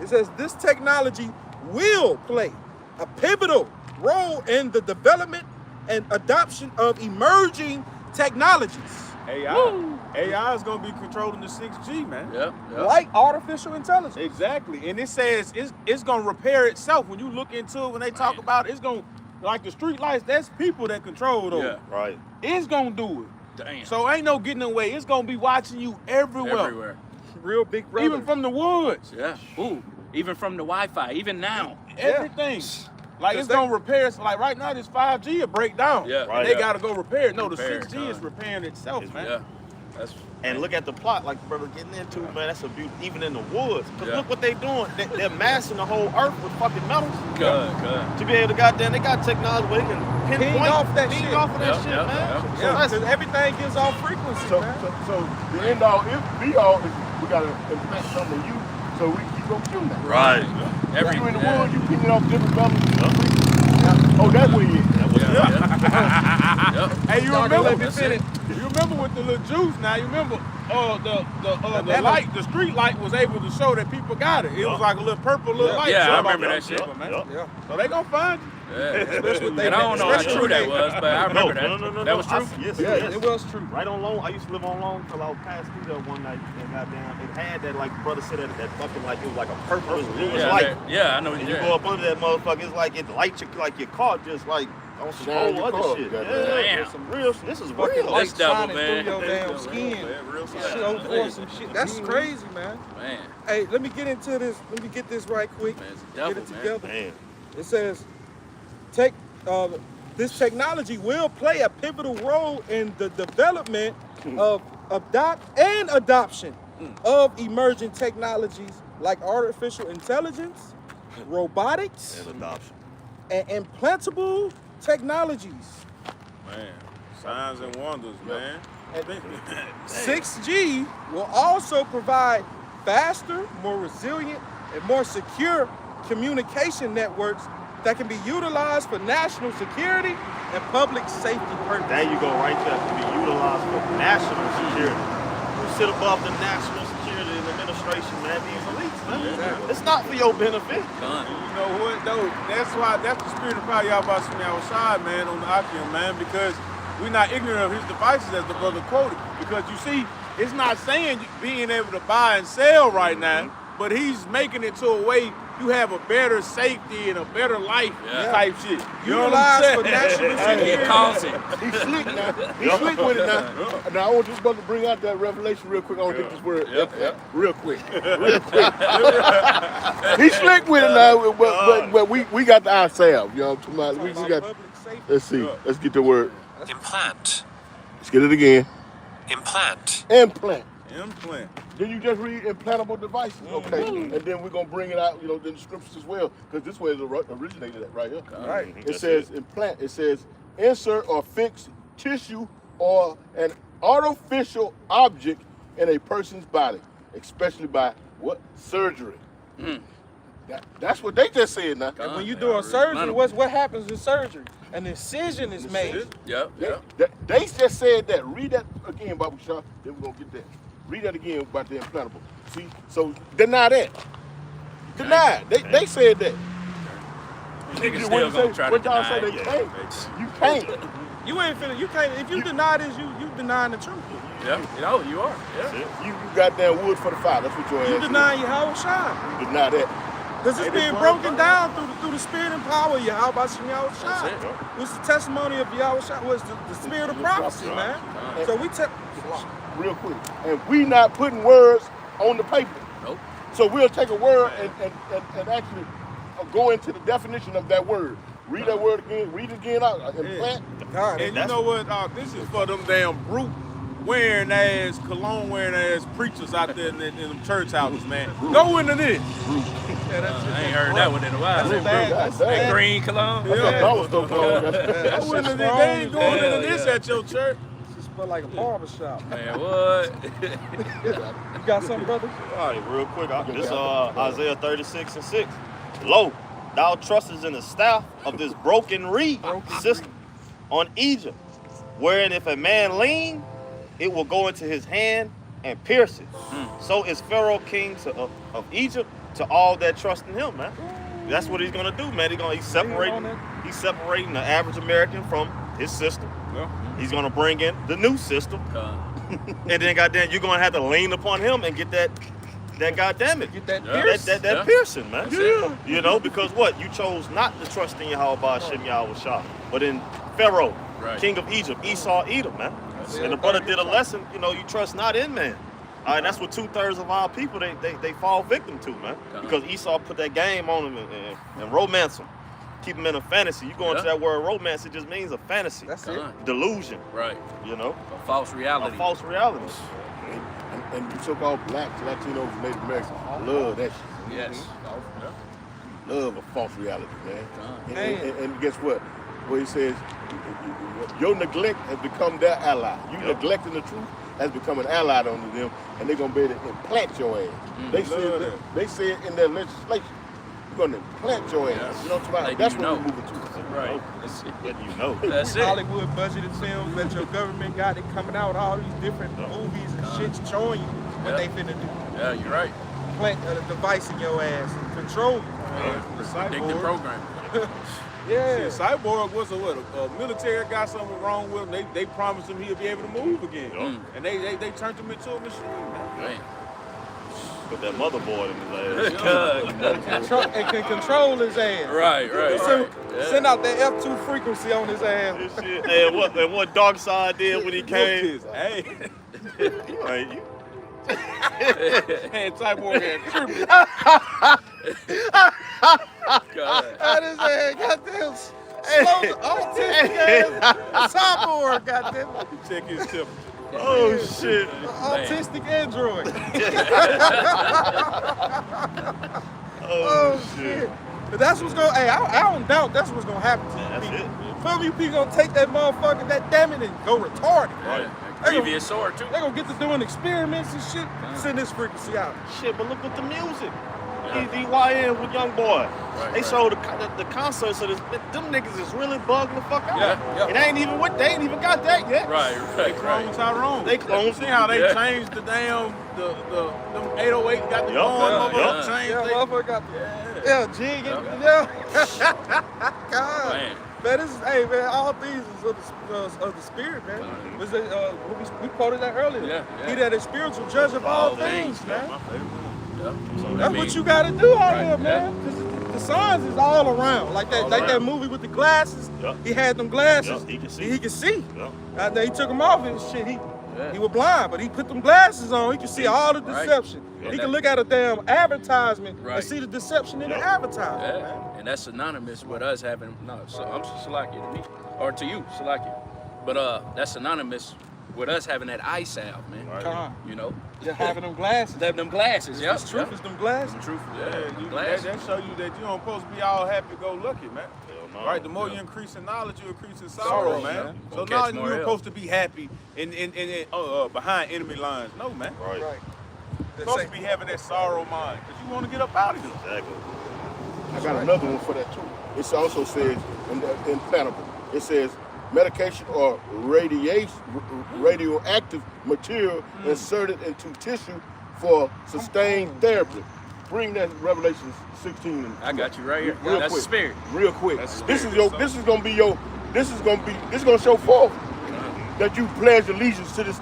A: It says this technology will play a pivotal role in the development and adoption of emerging technologies.
E: AI is gonna be controlling the 6G, man.
C: Yep.
A: Like artificial intelligence.
E: Exactly, and it says it's gonna repair itself. When you look into it, when they talk about it, it's gonna, like the street lights, that's people that control those.
C: Yeah.
D: Right.
E: It's gonna do it.
C: Damn.
E: So ain't no getting away. It's gonna be watching you everywhere.
C: Everywhere.
A: Real big brother.
E: Even from the woods.
C: Yeah. Ooh. Even from the Wi-Fi, even now.
E: Everything. Like it's gonna repair. Like right now, this 5G will break down.
C: Yeah.
E: And
D: Right.
E: they
C: Yeah.
E: gotta go repair it. No, the
C: Repair,
E: 6G is repairing itself, man.
C: Yeah. That's
D: And look at the plot, like the brother getting into, man. That's a beauty, even in the woods. Because
C: Yeah.
D: look what they doing. They're massing the whole earth with fucking metals.
C: good.
D: To be able to goddamn, they got technology where they can pinpoint
A: Ping off that
D: ping
A: shit.
D: off of that
C: Yep,
D: shit,
C: yep,
D: man.
C: yep.
D: So
A: Yeah,
D: that's-
A: because everything gives off frequency,
B: So,
A: man.
B: so the end all, be all is we gotta implant something in you so we keep on killing that.
D: Right.
B: You in the woods, you picking off different levels. Oh, that's where you
C: Yep.
E: Hey, you
A: Y'all
E: remember?
A: gonna let me finish?
E: You remember with the little juice? Now you remember? The light, the street light was able to show that people got it. It was like a little purple little light.
C: Yeah, I
E: showing
C: remember
E: about
C: that shit.
E: people, man.
D: Yep.
A: Yeah.
E: So they gonna find you.
A: Especially
C: And I don't know how true that was, but I remember that.
D: No.
C: That was true?
D: Yes,
A: Yeah,
D: yes.
A: it was true.
D: Right on Long. I used to live on Long till I was passed through there one night and goddamn, it had that, like brother said, that fucking, like, it was like a purple bluish light.
C: Yeah, I know what
D: And
C: you're
D: you go up under that motherfucker, it's like it lights you, like your car just like on some
B: Shine
D: whole
B: your
D: other
B: car,
D: shit.
B: goddamn.
D: Yeah, some real. This is
A: Fucking
D: real.
A: light
C: That's double,
A: shining
C: man.
A: through your damn
E: Real,
A: skin.
E: man, real
A: Show
E: science.
A: for some shit. That's crazy, man.
C: Man,
A: Hey, let me get into this. Let me get this right quick.
C: man, it's a
A: Get
C: devil,
A: it
C: man.
A: together.
D: Man,
A: It says, this technology will play a pivotal role in the development of adoption of emerging technologies like artificial intelligence, robotics,
D: and adoption.
A: and implantable technologies.
E: Man, signs and wonders, man.
A: 6G will also provide faster, more resilient, and more secure communication networks that can be utilized for national security and public safety purposes.
D: There you go, right there. To be utilized for national security. Who sit above the national security and administration, man? These elites, man.
A: Exactly.
D: It's not for your benefit.
C: Done.
E: You know what though? That's the spirit of power y'all about to me outside, man, on the Akim, man, because we're not ignorant of his devices, as the brother quoted. Because you see, it's not saying being able to buy and sell right now, but he's making it to a way you have a better safety and a better life type shit. You know what I'm
A: Utilized
E: saying?
A: for national
C: He
A: security.
C: calls it.
B: He's slick now. He's slick with it now. Now I want this brother to bring out that revelation real quick. I want to get this word real quick. Real quick. He's slick with it now, but we got the ourselves. You know what I'm talking about? We got.
A: Public safety.
B: Let's see. Let's get the word.
G: Implant.
B: Let's get it again.
G: Implant.
B: Implant.
E: Implant.
B: Then you just read implantable devices, okay? And then we're gonna bring it out, in the scriptures as well, because this way it originated at right here.
A: Right.
B: It says implant. It says insert or fix tissue or an artificial object in a person's body, especially by what? Surgery. That's what they just said now.
A: And when you do a surgery, what happens in surgery? An incision is made.
C: Yep, yep.
B: They just said that. Read that again, Baba Shah. Then we're gonna get that. Read that again about the implantable. See, so deny that. Deny it. They said that.
C: Niggas
B: What
C: still
B: you
C: gonna
B: say-
C: try to
B: what y'all
C: deny
B: say
C: it.
B: they can't. You can't.
A: You ain't finna. You can't. If you deny this, you denying the truth.
C: Yeah, you are. Yeah.
B: You got that wood for the fire. That's what your ass
A: You
B: is.
A: denying Yahweh Shai.
B: You deny that.
A: Because it's being broken down through the spirit and power of Yahweh Yahweh Shai.
C: That's it.
A: What's the testimony of Yahweh Shai? Was the spirit of prophecy, man. So we
B: Real quick. And we not putting words on the paper.
C: Nope.
B: So we'll take a word and actually go into the definition of that word. Read that word again. Read it again out. Implant.
A: God,
E: And you know what? This is for them damn brute wearing ass, cologne wearing ass preachers out there in them church houses, man. Go into this.
C: I ain't heard that one in a while.
A: That's bad.
B: That's
C: That
B: bad.
C: green cologne.
B: I thought that was so long.
E: Go into this. They ain't
A: strong.
E: going into this at your church.
A: It's for like a barber shop.
C: Man, what?
A: You got something, brother?
D: All right, real quick. This Isaiah 36:6. Lo, thou trustest in the staff of this broken reed system on Egypt, wherein if a man lean, it will go into his hand and pierce it. So is Pharaoh king of Egypt to all that trust in him, man. That's what he's gonna do, man. He's separating the average American from his system.
E: Yeah.
D: He's gonna bring in the new system. And then goddamn, you're gonna have to lean upon him and get that goddamn it.
A: Get that
C: Yeah.
A: pierce.
D: That piercing, man.
C: Yeah.
D: You know, because what? You chose not to trust in Yahweh Ba'ashem Yahweh Shah, but in Pharaoh,
C: Right.
D: king of Egypt, Esau, Edom, man. And the brother did a lesson, you trust not in man. And that's what 2/3 of our people, they fall victim to, man. Because Esau put that game on them and romance them. Keep them in a fantasy. You go into that word romance, it just means a fantasy.
A: That's it.
D: Delusion,
C: Right.
D: a
C: A false reality.
D: false reality.
B: And you so-called blacks, Latinos, and Native Americans love that shit.
C: Yes.
B: Love a false reality, man.
A: Man.
B: And guess what? What he says, your neglect has become their ally. You neglecting the truth has become an ally unto them, and they're gonna be able to implant your ass. They said in their legislation, you're gonna implant your ass. You know what I'm talking about? That's what we're moving to.
C: Right.
D: That's it.
A: Hollywood budgeted films that your government got it coming out, all these different movies and shit showing you what they finna do.
C: Yeah, you're right.
A: Plant a device in your ass and control you.
C: Addictive program.
A: Yeah.
E: See, Cyborg was a military guy, something wrong with him. They promised him he'll be able to move again. And they turned him into a machine, man.
D: Put that motherboard in his ass.
A: And can control his ass.
C: Right.
A: Send out that F2 frequency on his ass.
D: This shit. Hey, and what Darkseid did when he came?
E: Hey,
D: Hey,
E: and Cyborg had tripped.
A: That is a goddamn slow autistic ass cyborg, goddamn.
E: Check his temperature.
D: oh shit.
A: Autistic android.
D: Oh shit.
A: But that's what's gonna. Hey, I don't doubt that's what's gonna happen to you.
D: That's
A: people.
D: it.
A: Some of you people gonna take that motherfucker, that damn it, and go retarded.
C: Right. Previous sword too.
A: They gonna get to doing experiments and shit. Send this frequency out.
D: Shit, but look at the music. DYN with Young Boy. They showed the concert, so them niggas is really bugging the fuck out.
A: Yeah.
D: It ain't even they ain't even got that yet.
E: They cloned Tyrone.
D: They cloned
E: See how they changed the damn them 808 got the
D: Yup.
E: changed.
A: Yeah,
E: they-
A: motherfucker got the jig it. Yeah. God.
C: Man.
A: Man, this is, hey man, all things is of the spirit, man. Was it, we quoted that earlier.
C: Yeah.
A: He that is spiritual judge of all things, man.
E: My favorite.
A: That's what you gotta do out here, man. Cause the signs is all around. Like that movie with the glasses.
D: Yup.
A: He had them glasses.
D: Yup, he could see.
A: He could see.
D: Yup.
A: After he took them off and shit, he was blind, but he put them glasses on. He could see all the deception.
C: Right.
A: He can look at a damn advertisement
C: Right.
A: and see the deception in the advertisement.
C: Yeah. And that's synonymous with us having I'm Salakia to me, or to you, Salakia. But that's synonymous with us having that eye salve, man.
A: Come
C: You know,
A: just having them glasses.
C: them glasses. Yeah,
A: That's truth is them glasses.
C: Truth.
E: That show you that you don't supposed to be all happy-go-lucky, man.
D: Hell no.
E: Right, the more you increase in knowledge, you increase in sorrow, man. So
C: Gonna
E: now
C: catch more
E: you're
C: hell.
E: supposed to be happy in behind enemy lines. No, man.
D: Right.
A: Right.
E: You're supposed to be having that sorrow mind because you want to get up out of here.
D: Exactly.
B: I got another one for that too. It also says implantable. It says medication or radioactive material inserted into tissue for sustained therapy. Bring that Revelation 16.
C: I got you right here.
B: Real
C: That's
B: quick.
C: spirit.
B: Real quick.
C: That's
B: This is
C: spirit.
B: this is gonna show forth that you pledge allegiance to this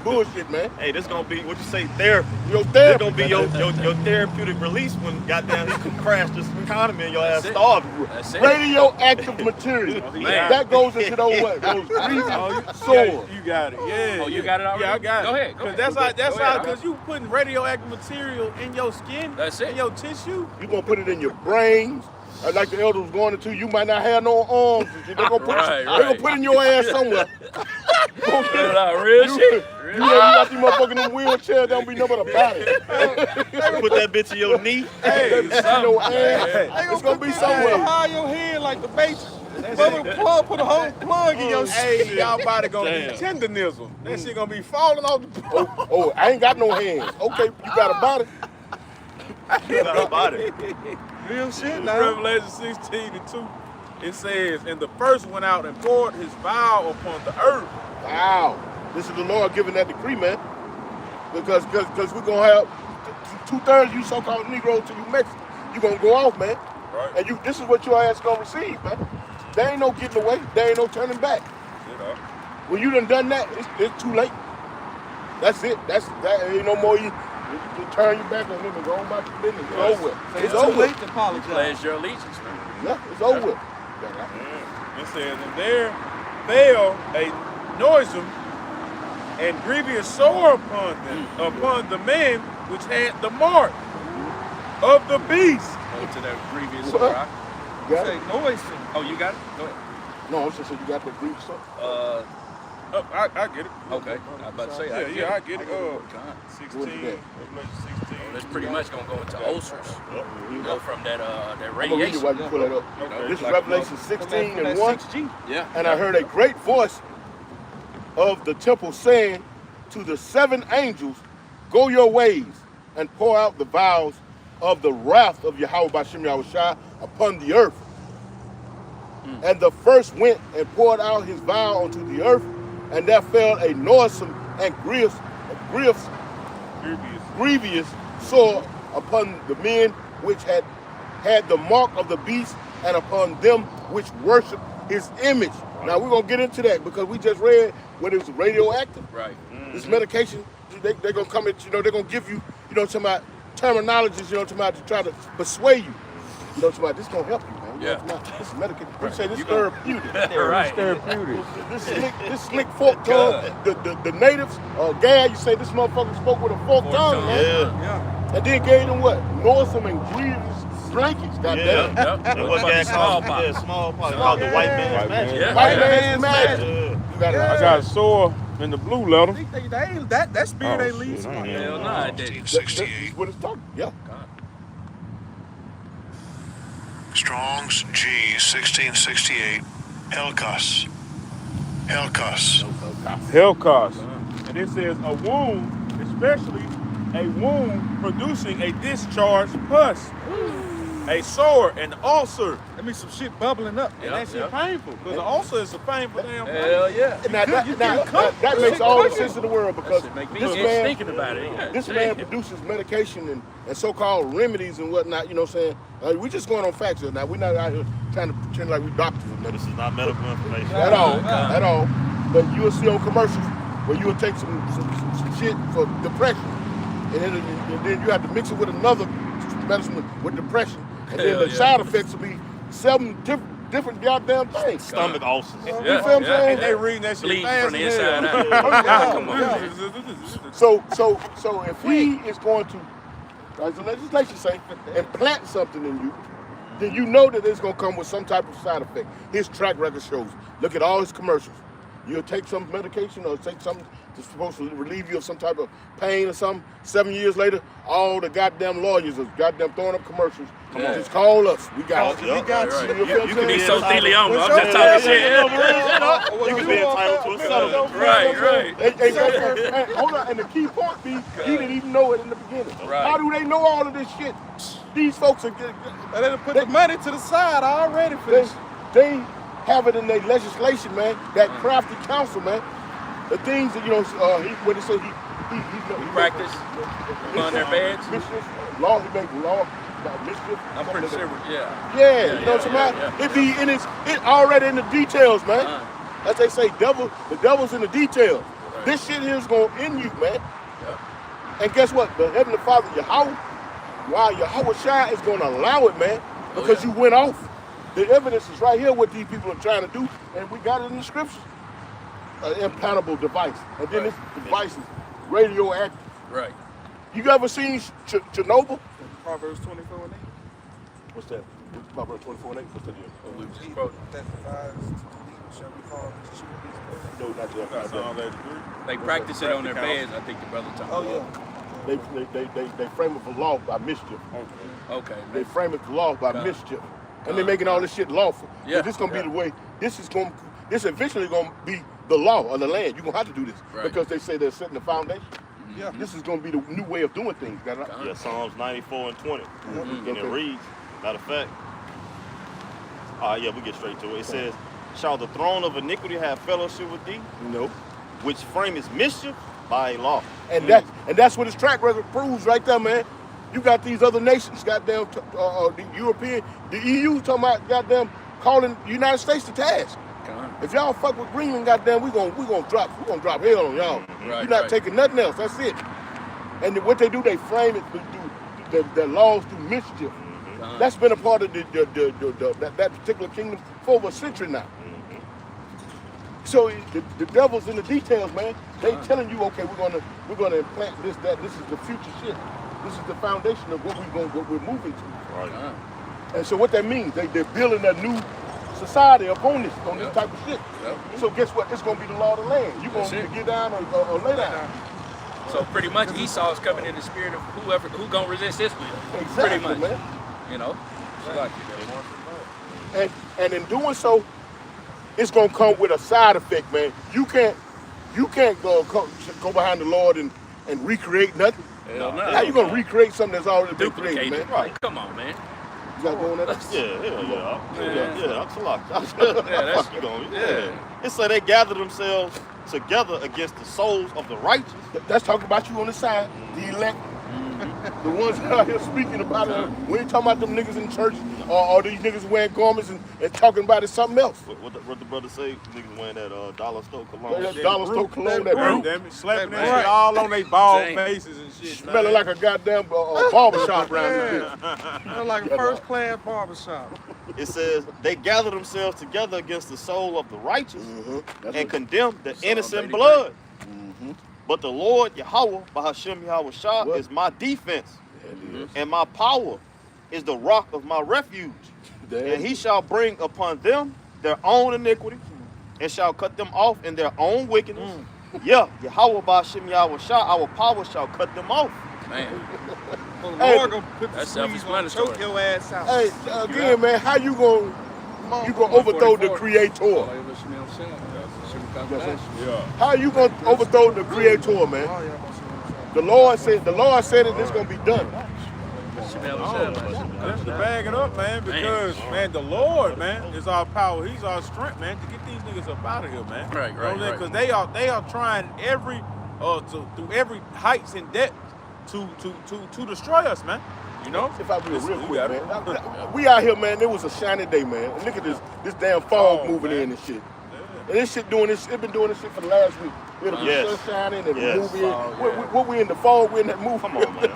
B: bullshit, man.
D: Hey, this gonna be what you say therapy.
B: Your
D: This
B: therapy.
D: gonna be your therapeutic release when goddamn he could crash this economy and your ass
C: it.
D: starving.
C: That's it.
B: Radioactive material.
C: Man.
B: That goes into those greasy sores.
E: You got it. Yeah.
C: Oh, you got it already?
E: Yeah, I got
C: Go
E: it.
C: ahead, go
E: Cause
C: ahead.
E: that's
C: Go
E: how
C: ahead.
E: because you putting radioactive material in your skin.
C: That's it.
E: In your tissue.
B: You gonna put it in your brains. Like the elder was going into, you might not have no arms. They're gonna put,
C: Right,
B: they gonna
C: right.
B: put in your ass somewhere.
C: Real shit.
B: You got these motherfuckers in them wheelchairs, don't be nothing about it.
D: Put that bitch in your knee.
B: Hey, your ass. It's gonna be somewhere.
A: Behind your head like the Matrix. Put a whole plug in your shit.
E: Hey, y'all body gonna be tendonism. That shit gonna be falling off the bone.
B: Oh, I ain't got no hands. Okay, you got a body.
D: You got a body.
A: Real shit now.
E: Revelation 16:2. It says, and the first went out and poured his vial upon the earth.
B: Wow. This is the Lord giving that decree, man. Because we're gonna have 2/3 you so-called Negroes to you Mexicans. You're gonna go off, man.
E: Right.
B: And this is what your ass gonna receive, man. There ain't no getting away. There ain't no turning back.
E: You know.
B: When you done that, it's too late. That's it. That ain't no more. You turn your back on them and go on about your business. It's over with. It's over
A: Too
B: with.
A: late to apologize.
C: Pledge your allegiance, man.
B: Yeah, it's over with.
E: It says, and there fell a noisome and grievous sore upon them, upon the men which had the mark of the beast.
C: Go to that previous
B: What?
C: rock.
B: You got
A: Say
B: it?
A: noise.
C: Oh, you got it? Go ahead.
B: No, I'm just saying you got that brief stuff.
E: I get it.
C: Okay. I was about to say,
E: I get it.
B: What
E: 16.
B: is that?
E: Revelation 16.
C: That's pretty much gonna go into ulcers. You go from that
B: I'm gonna read it
C: radiation.
B: while you pull that up.
E: Okay.
B: This is
C: Like-
B: Revelation 16:1.
A: 6G.
C: Yeah.
B: And I heard a great voice of the temple saying to the 7 angels, go your ways and pour out the vials of the wrath of Yahweh Bashim Yahushua upon the earth. And the first went and poured out his vial onto the earth, and there fell a noisome and grievous sore upon the men which had had the mark of the beast, and upon them which worship his image. Now we're gonna get into that because we just read what is radioactive.
C: Right.
B: This medication, they're gonna come at they're gonna give you, some about terminologies, to try to persuade you. This gonna help you, man. This is medication. We say this therapeutic.
C: Right.
E: Therapeutic.
B: This slick fork tongue. The natives, Gad, you say this motherfucker spoke with a forked tongue, man.
A: Yeah.
B: And then gave them what? Noisome and grievous blankets, goddamn.
D: That was that smallpox. Smallpox. Called the white man's magic.
C: Yeah.
B: White man's magic.
D: Yeah.
E: I got a sore in the blue letter.
A: That spirit ain't
E: Oh,
A: leaving
E: shit,
A: somebody.
C: Hell nah, it didn't.
G: 1668.
B: What it's talking. Yeah.
G: Strong's G 1668. Helkas. Helkas.
E: Helkas. And it says a wound, especially a wound producing a discharged pus, a sore, an ulcer.
A: That means some shit bubbling up.
E: And that shit painful, because the ulcer is a painful damn thing.
C: Hell yeah.
B: Now, that makes all the sense in the world because
C: That make me
B: this
C: itch
B: man,
C: thinking about it. Yeah.
B: this man produces medication and so-called remedies and whatnot. You know what I'm saying? We're just going on facts here. Now we're not out here trying to pretend like we doctors or
D: This
B: medicine
D: is not medical information.
B: at all. But you will see on commercials where you will take some shit for depression, and then you have to mix it with another medicine with depression, and then the side effects will be 7 different goddamn things.
D: Stomach ulcers.
B: You feel what I'm saying?
E: And they reading that shit
C: Bleeding
E: fast
C: from the
E: as
C: inside
E: hell.
C: out. Come on.
B: So if he is going to, as the legislation say, implant something in you, then you know that it's going to come with some type of side effect. His track record shows. Look at all his commercials. You'll take some medication or take something that's supposed to relieve you of some type of pain or something. 7 years later, all the goddamn lawyers are goddamn throwing up commercials. Come on, just call us. We got you.
D: We got
B: you.
D: you.
B: You feel
D: You
B: what I'm
D: can
C: He's
B: saying?
C: so thickly on me. I'm just talking shit.
D: You can be entitled to a settlement.
C: Right.
B: Hey, hold on, and the key point be, he didn't even know it in the beginning.
C: Right.
B: How do they know all of this shit? These folks are
A: They done put the money to the side already for this.
B: they have it in their legislation, man. That crafty counsel, man. The things that what they say he
C: Practice on their beds.
B: mischief, law. He make law about mischief.
C: I'm pretty sure. Yeah.
B: Yeah, you know what I'm talking about? It be in it already in the details, man. As they say, the devil's in the details.
C: Right.
B: This shit here is gonna end you, man. And guess what? The Heavenly Father, Yahweh Shai is gonna allow it, man, because you went off. The evidence is right here what these people are trying to do, and we got it in the scriptures. An implantable device, and then this device is radioactive.
C: Right.
B: You ever seen Chernobyl?
A: Proverbs 24 and 8.
B: What's that? Proverbs 24 and 8. What's that?
C: We was just quoting.
A: Testifies to the people shall be called to shoot these
B: No, not that.
E: That's all they do.
C: They practice it on their beds, I think the brother talking
A: Oh
C: about.
B: They frame it for law by mischief.
C: Okay.
B: They frame it for law by mischief, and they're making all this shit lawful.
C: Yeah.
B: This gonna be the way. This eventually gonna be the law of the land. You're gonna have to do this because they say they're setting the foundation.
A: Yeah.
B: This is gonna be the new way of doing things.
D: Yeah, Psalms 94 and 20. And it reads, matter of fact, we get straight to it. It says, shall the throne of iniquity have fellowship with thee?
B: No.
D: Which frameth mischief by law.
B: And that's what his track record proves right there, man. You got these other nations, goddamn, the European, the EU talking about goddamn calling the United States to task. If y'all fuck with Greenland, goddamn, we gonna drop hell on y'all. You're not taking nothing else. That's it. And what they do, they frame it through the laws through mischief. That's been a part of that particular kingdom for over a century now. So the devil's in the details, man. They telling you, okay, we're gonna implant this, that. This is the future shit. This is the foundation of what we're moving to.
D: Right.
B: And so what that means, they're building a new society upon this type of shit. So guess what? It's gonna be the law of the land. You're gonna either get down or lay down.
C: So pretty much Esau's coming in the spirit of who gonna resist his will.
B: Exactly,
C: Pretty much,
B: man.
C: you know.
B: And in doing so, it's gonna come with a side effect, man. You can't go behind the Lord and recreate nothing.
C: Hell no.
B: How you gonna recreate something that's already been
C: Duplicate
B: created,
C: it.
B: man?
C: Right. Come on, man.
B: You got going that?
D: Yeah, that's a lot. That's you going. Yeah. It said they gather themselves together against the souls of the righteous.
B: That's talking about you on the side, the elect. The ones out here speaking about it, we ain't talking about them niggas in church or these niggas wearing garments and talking about it something else.
D: What the brother say? Niggas wearing that dollar store cologne.
B: That dollar store cologne, that
E: Damn,
B: root,
E: damn it, slapping that shit all on their bald faces and shit.
B: smelling like a goddamn barbershop around this bitch.
F: Look like a first-class barbershop.
D: It says they gather themselves together against the soul of the righteous and condemn the innocent blood. But the Lord Yahweh, Bahashem Yahweh Shah, is my defense, and my power is the rock of my refuge. And he shall bring upon them their own iniquity, and shall cut them off in their own wickedness. Yeah, Yahweh Bahashem Yahweh Shah, our power shall cut them off.
C: Man,
F: Well, the
B: Hey,
F: Lord gonna put the
C: that's
F: squeeze on,
C: self-explanatory.
F: choke your ass out.
B: Hey, again, man, how you gonna overthrow the Creator?
E: Yeah.
B: How you gonna overthrow the Creator, man? The Lord said it. It's gonna be done.
E: Just to bag it up, man, because man, the Lord, man, is our power. He's our strength, man, to get these niggas up out of here, man.
C: Right, right.
E: Because they are trying every through every heights and depth to destroy us, man. You know.
B: If I be
E: Listen,
B: real
E: you
B: quick,
E: got
B: man.
E: it.
B: We out here, man. It was a shiny day, man. And look at this damn fog moving in and shit. And this shit doing this. It been doing this shit for the last week. It'll be sun shining and moving. What we in the fog? We in that movie.
D: Come on, man.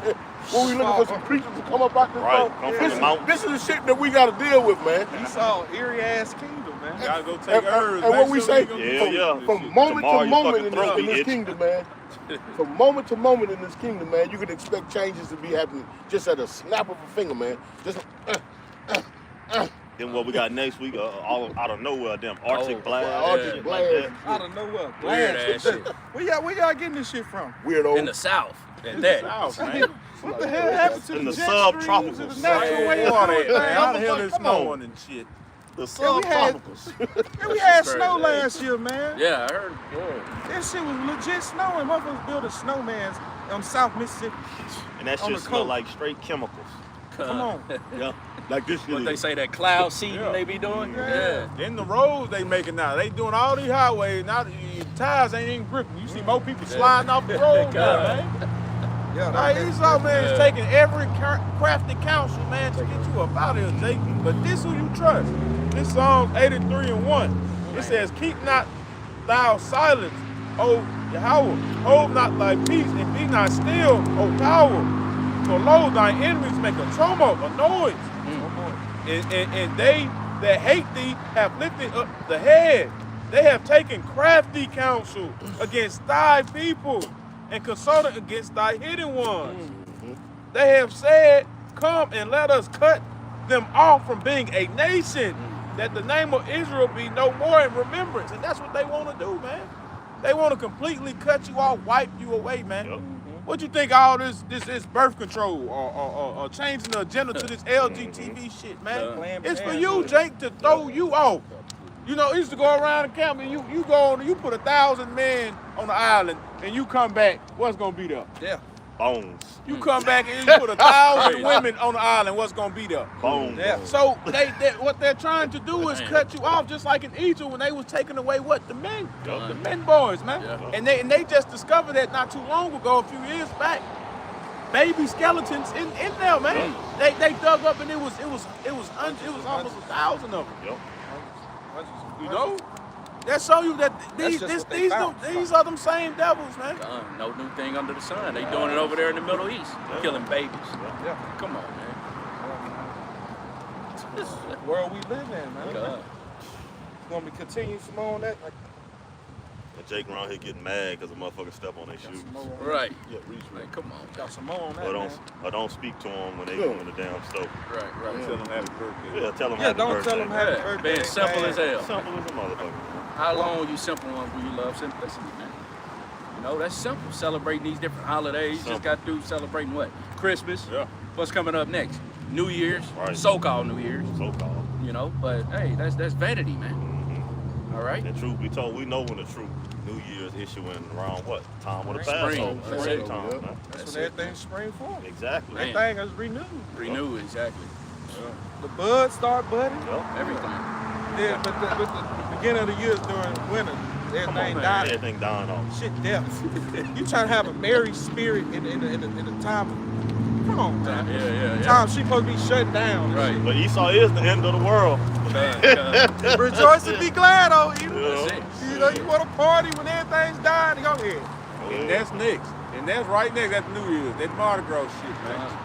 B: What we looking for some creatures to come up out this
D: Right,
B: fog?
D: come from the mountains.
B: This is the shit that we got to deal with, man.
F: You saw eerie ass kingdom, man.
E: Gotta go take herbs.
B: And what
E: make
B: we
E: sure
B: say,
E: gonna
D: Yeah,
E: do
D: yeah.
E: this
B: from
E: shit.
B: moment
D: Tomorrow
B: to
D: your
B: moment
D: fucking
B: in
D: throat be
B: this
D: itching.
B: kingdom, man. From moment to moment in this kingdom, man, you can expect changes to be happening just at a snap of a finger, man. Just
D: Then what we got next week? All out of nowhere, damn Arctic blast.
B: Arctic
D: shit
B: blast.
D: like that.
F: Out of nowhere.
C: Weird ass shit.
F: Where y'all getting this shit from?
B: weirdo.
C: In the South. At that.
E: South, man.
F: What the hell happened to
D: In
F: the
D: the
F: jet
D: subtropicals.
F: streams and the natural
E: Man,
F: way
E: all
F: of
E: that,
F: doing
E: man. How the
F: things?
E: hell is
F: Come on.
E: snowing and shit?
D: The
F: Yeah, we had-
D: subtropicals.
F: Yeah, we had
C: Crazy.
F: snow last year, man.
C: Yeah, I heard.
F: That shit was legit snowing. Motherfuckers building snowmans on South Mississippi.
D: And that
F: On
D: shit
F: the
D: smell
F: coast.
D: like straight chemicals.
F: Come on.
B: Yeah, like this shit.
C: What they say, that cloud seeding they be doing?
F: Yeah.
E: In the roads they making now. They doing all these highways. Now the tires ain't even gripping. You see more people sliding off the road now, man.
F: Yeah,
E: Like, these old man is taking every crafty counsel, man, to get you up out of here, Jake. But this who you trust. This Psalms 83:1. It says, keep not thou silence, O Yahweh. Hold not thy peace, and be not still, O power. For lo, thine enemies make a tumult, a noise. And they that hate thee have lifted up the head. They have taken crafty counsel against thy people, and consulted against thy hidden ones. They have said, come and let us cut them off from being a nation, that the name of Israel be no more in remembrance. And that's what they want to do, man. They want to completely cut you off, wipe you away, man.
D: Yep.
E: What you think all this birth control or changing the agenda to this LGTV shit, man? It's for you, Jake, to throw you off. You know, it used to go around the camp and you go on, you put 1,000 men on the island and you come back, what's gonna be there?
F: Yeah.
D: Bones.
E: You come back and you put 1,000 women on the island, what's gonna be there?
D: Bones.
F: Yeah.
E: So what they're trying to do is cut you off, just like in Egypt when they was taking away what? The men. The men boys, man.
C: Yeah.
E: And they just discovered that not too long ago, a few years back. Baby skeletons in there, man. They dug up and it was almost 1,000 of them.
D: Yep.
E: You know? That show you that
F: That's just what they found.
E: these are them same devils, man.
C: No new thing under the sun. They doing it over there in the Middle East, killing babies.
F: Yeah.
C: Come on, man.
F: This is the world we live in, man.
C: God.
F: Want me to continue some more on that? Like,
D: And Jake around here getting mad because a motherfucker step on their shoes.
F: some more on that?
C: Right.
B: Yeah, reach
C: Like, come on.
F: Got some more on that,
D: Or
F: man.
D: don't speak to them when they come in the damn stove.
C: Right, right.
E: Tell them happy birthday.
D: Yeah, tell them
F: Yeah,
D: happy
F: don't
D: birthday.
F: tell them happy
C: Yeah,
F: birthday.
C: being simple
F: man.
C: as hell.
D: Simple as a motherfucker.
C: How long you simple on when you love simplicity, man? You know, that's simple. Celebrating these different holidays. You just got through celebrating what? Christmas.
E: Yeah.
C: What's coming up next? New Year's.
D: Right.
C: So-called New Year's.
D: So called.
C: You know, but hey, that's vanity, man. All right.
D: And truth be told, we know when the true New Year's issuing around what? Time with the
C: Spring.
D: Passover.
C: That's it.
D: Time, man.
F: That's
C: That's
F: when
C: it.
F: everything's spring forward.
D: Exactly.
C: Man.
F: Everything is renewed.
C: Renew, exactly.
F: The buds start budding.
D: Yep.
C: Everything.
F: Yeah, but the beginning of the year is during winter.
D: Come on,
F: Everything
D: man.
F: dies.
D: Everything dying off.
F: Shit death. You trying to have a merry spirit in the time of, come Come on, man.
C: Yeah.
F: Time she supposed to be shut down.
C: Right.
D: But Esau is the end of the world.
F: Rejoice and be glad, oh, Edom.
C: That's it.
F: You know, you want to party when everything's dying, go ahead.
E: And that's next. And that's right next after New Year's. That Mardi Gras shit, man.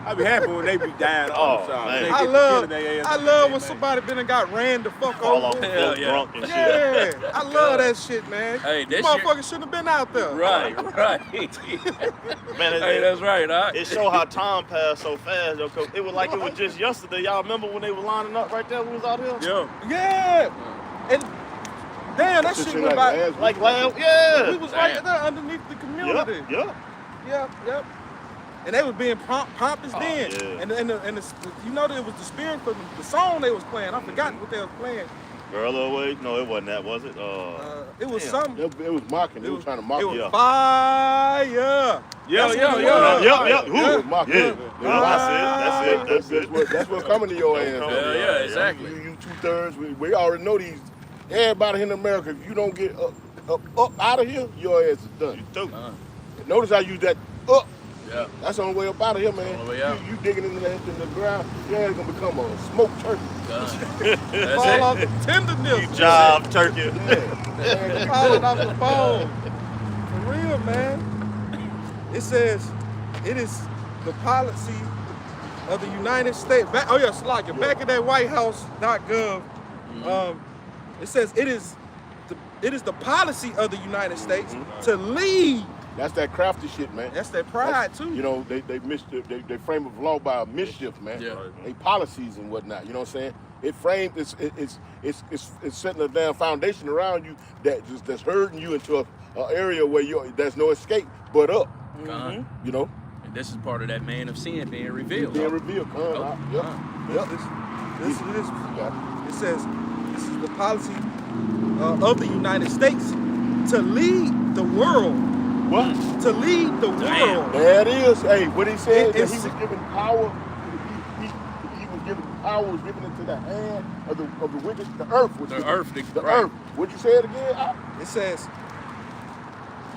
E: I be happy when they be dying all the time.
D: man.
E: They
F: I
E: get
F: love
E: killing their ass
F: when
E: man.
F: somebody been and got ran the fuck
D: Fall off
F: over.
D: the
C: Hell
D: floor
C: yeah.
D: drunk and shit.
F: Yeah, I love that shit, man.
C: Hey,
F: You
C: that
F: motherfuckers shouldn't have been out there.
C: Right.
D: Man,
C: Hey, that's right. Huh?
D: it showed how time passed so fast, yo. 'Cause it was like it was just yesterday. Y'all remember when they were lining up right there when we was out here?
E: Yeah.
F: Yeah. And damn, that shit went by.
D: Like last, yeah.
F: We was right there underneath the community.
D: Yeah.
F: Yep. And they was being pompous then.
D: Yeah.
F: And you know that it was the spirit for the song they was playing. I forgot what they was playing.
D: Girl away? No, it wasn't that, was it?
F: It was
D: Damn.
F: something.
B: It was mocking. They were trying to mock
F: It
B: you.
F: was
D: Yeah.
F: fire.
E: Yeah.
F: Yep.
B: It was mocking.
D: Yeah. That's it.
B: That's what's coming to your ass.
C: Yeah, exactly.
B: You 2/3. We already know these. Everybody in America, if you don't get up out of here, your ass is done.
D: You too.
B: Notice I use that up.
C: Yeah.
B: That's the only way up out of here, man.
C: Only way out.
B: You digging in the ground, your ass gonna become a smoked turkey.
C: That's
F: Fall
C: it.
F: off the tenderness.
D: Job, turkey.
B: Yeah.
F: Falling off the bone. For real, man. It says it is the policy of the United States. Back at that WhiteHouse.gov. It says it is the policy of the United States to lead.
B: That's that crafty shit, man.
F: That's their pride too.
B: You know, they frame of law by mischief, man.
C: Yeah.
B: They policies and whatnot. You know what I'm saying? It's setting a damn foundation around you that's herding you into an area where there's no escape but up.
C: Uh-huh.
B: You know?
C: And this is part of that man of sin being revealed.
B: Being revealed. Yep.
F: It says this is the policy of the United States to lead the world.
B: What?
F: To lead the world.
B: There it is. Hey, what he said, that he
F: It's-
B: was given power. He was given power, was given into the hand of the wicked, the earth.
C: The earth.
B: The
C: Right.
B: earth. What'd you say it again?
F: It says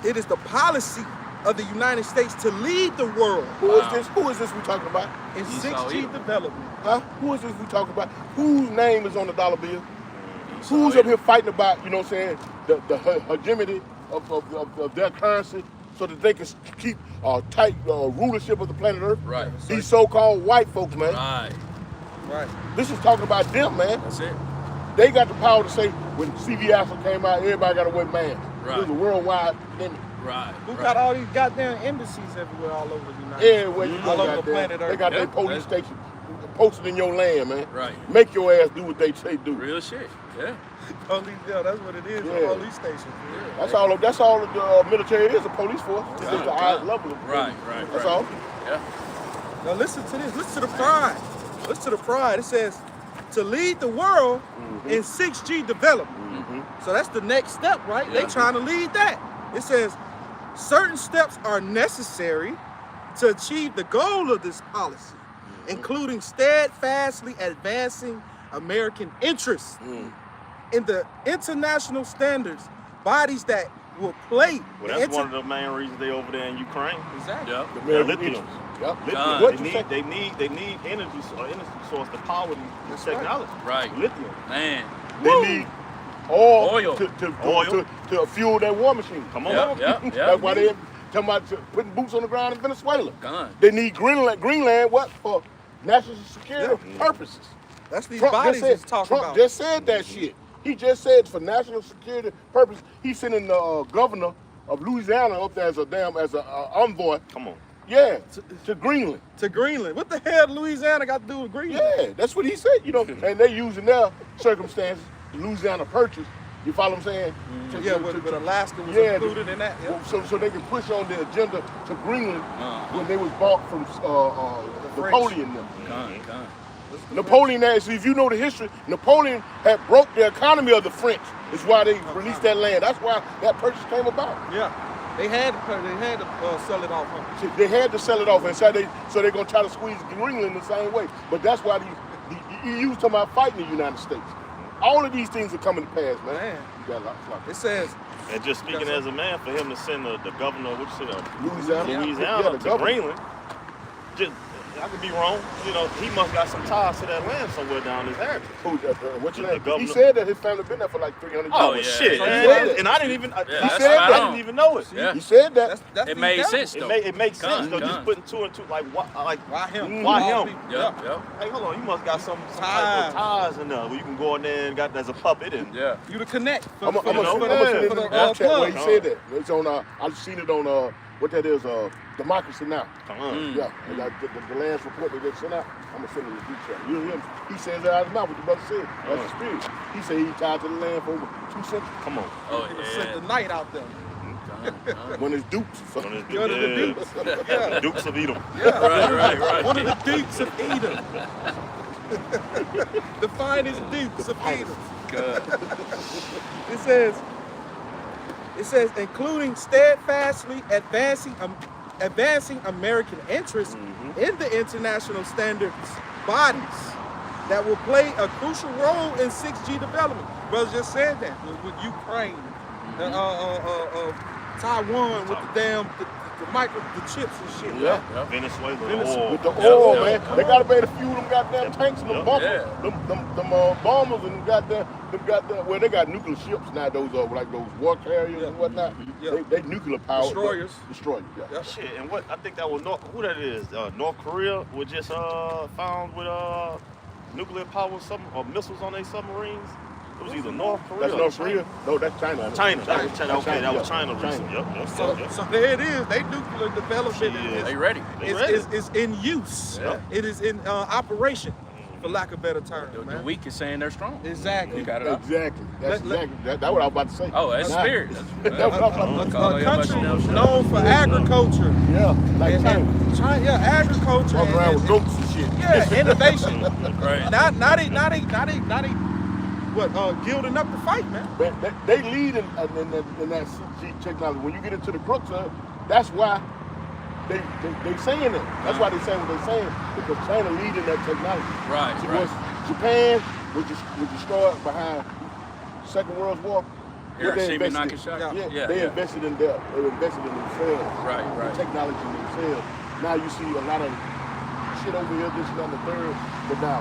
F: it is the policy of the United States to lead the world
B: Who is this? Who is this we talking about?
F: in
C: Esau
F: 6G
C: Edom.
F: development.
B: Huh? Who is this we talking about? Whose name is on the dollar bill? Who's up here fighting about, you know what I'm saying, the hegemony of their currency so that they can keep tight rulership of the planet Earth?
C: Right.
B: These so-called white folks, man.
F: Right.
B: This is talking about them, man.
C: That's it.
B: They got the power to say when CVS came out, everybody got to wear masks.
C: Right.
B: It was a worldwide limit.
C: Right.
F: Who got all these goddamn embassies everywhere all over the United States?
B: Everywhere you go,
F: All over the
B: goddamn,
F: planet Earth.
B: they got their
C: Yeah.
B: police station posted in your land, man.
C: Right.
B: Make your ass do what they say do.
C: Real shit. Yeah.
F: Police, that's what it is.
B: Yeah.
F: A police station.
B: That's all the military is, a police force. It's just the highest level of
C: Right.
B: That's all.
C: Yeah.
F: Now listen to this. Listen to the pride. Listen to the pride. It says to lead the world in 6G development. So that's the next step, right?
C: Yeah.
F: They trying to lead that. It says certain steps are necessary to achieve the goal of this policy, including steadfastly advancing American interests in the international standards, bodies that will play.
D: Well, that's one of the main reasons they over there in Ukraine.
F: Exactly.
C: Yep.
D: They're lithium.
B: Yep.
C: God.
B: What
D: They
B: you say?
D: need energy source to power this technology.
C: Right.
D: Lithium.
C: Man.
B: They need oil,
C: Oil.
B: to fuel that war machine.
D: Come on.
C: Yep.
B: That's why they talking about putting boots on the ground in Venezuela.
C: Gone.
B: They need Greenland what? For national security purposes.
F: That's these
B: Trump
F: bodies is talking
B: Trump
F: about.
B: just said that shit. He just said for national security purposes, he's sending the governor of Louisiana up there as an envoy.
D: Come on.
B: Yeah, to Greenland.
F: To Greenland. What the hell Louisiana got to do with Greenland?
B: Yeah, that's what he said, you know. And they using their circumstances, Louisiana Purchase. You follow what I'm saying?
F: Yeah, but Alaska was
B: yeah,
F: included in that. Yeah.
B: So they can push on the agenda to Greenland when they was bought from Napoleon. and them.
C: Gone.
B: Napoleon, actually, if you know the history, Napoleon had broke the economy of the French. Is why they released that land. That's why that purchase came about.
F: Yeah. They had to sell it off. Huh?
B: So they had to sell it off, and so they're gonna try to squeeze Greenland the same way. But that's why the EU's talking about fighting the United States. All of these things are coming to pass, man. You got a lot.
F: It says.
D: And just speaking as a man, for him to send the governor,
B: Louisiana
D: to
B: the governor.
D: Greenland, just, I could be wrong. You know, he must got some ties to that land somewhere down his heritage.
B: What's your
D: The
B: name? He
D: governor.
B: said that his family been there for like 300 years.
D: Oh,
C: yeah.
D: shit!
C: So
D: And I didn't even. I didn't even know it.
C: Yeah.
B: He said that.
F: That's
C: It
F: the
C: made
F: devil.
C: sense though.
D: It makes sense though.
C: Gun.
D: Just putting two and two, like
F: Why him?
D: Why
F: All
D: him?
F: people.
C: Yep.
D: Hey, hold on, you must got some type of ties in there where you can go in there and got there's a puppet and
C: Yeah.
F: You to connect.
B: I'm gonna
D: know,
B: send it in
F: for
B: the
F: the
B: chat where
F: plug.
B: he said that. It's on. I've seen it on what that is. Democracy Now. Yeah, and the last report that they sent out, I'm gonna send it in the group chat. You hear him? He says that out of his mouth. What the brother said. That's the spirit. He said he tied to the land for over 2 centuries.
D: come on.
C: Oh
F: Set the
C: yeah.
F: night out there.
B: When it's dupes.
D: One of
F: One of the dukes. Yeah.
D: Dukes of Edom.
C: Right.
F: One of the dukes of Edom. The finest dukes of Edom. It says, including steadfastly advancing American interests in the international standards bodies that will play a crucial role in 6G development. Brother just said that with Ukraine, Taiwan with the damn the chips and shit.
B: Yeah.
D: Venezuela.
B: With the
C: Yeah,
B: oil,
C: yeah.
B: man. They gotta pay to fuel them goddamn tanks and them bunkers,
C: Yeah.
B: them bombers and them goddamn. Well, they got nuclear ships now. Those like those war carriers and whatnot.
F: Yeah.
B: They nuclear powered.
F: Destroyers.
B: Destroyers. Yeah.
D: Shit, and what I think that was who that is? North Korea was just found with nuclear power missiles on their submarines. It was either North Korea.
B: That's
D: or
B: North
D: China.
B: Korea. No, that's China.
D: China. That was China. Okay, that was China.
B: China.
D: Recent. Yep.
F: So there it is. They nuclear development
D: Shit.
C: They ready.
F: is in use.
C: Yeah.
F: It is in operation, for lack of better term,
C: The
F: man.
C: weak is saying they're strong.
F: Exactly.
C: You got it up.
B: Exactly. That's
F: Let-
B: exactly. That's what I was about to say.
C: Oh, that's
B: Nah.
C: spirit.
B: That's what I was about to say.
C: Call
F: A
C: it
F: country
C: everybody else.
F: known for agriculture.
B: Yeah, like
F: And-
B: China.
F: and China, yeah, agriculture.
B: Walking around
F: and-
B: with goats and shit.
F: Yeah, innovation.
C: Right.
F: Not gilding up the fight, man.
B: But they lead in that CG technology. When you get into the crux of it, that's why they saying it. That's why they saying what they're saying, because China lead in that technology.
C: Right.
B: Japan was destroyed behind Second World War. What they
C: Hiroshima,
B: invested in?
C: Nagasaki.
B: Yeah, they invested in themselves.
C: Right.
B: The technology in themselves. Now you see a lot of shit over here, this, that, and the third. But now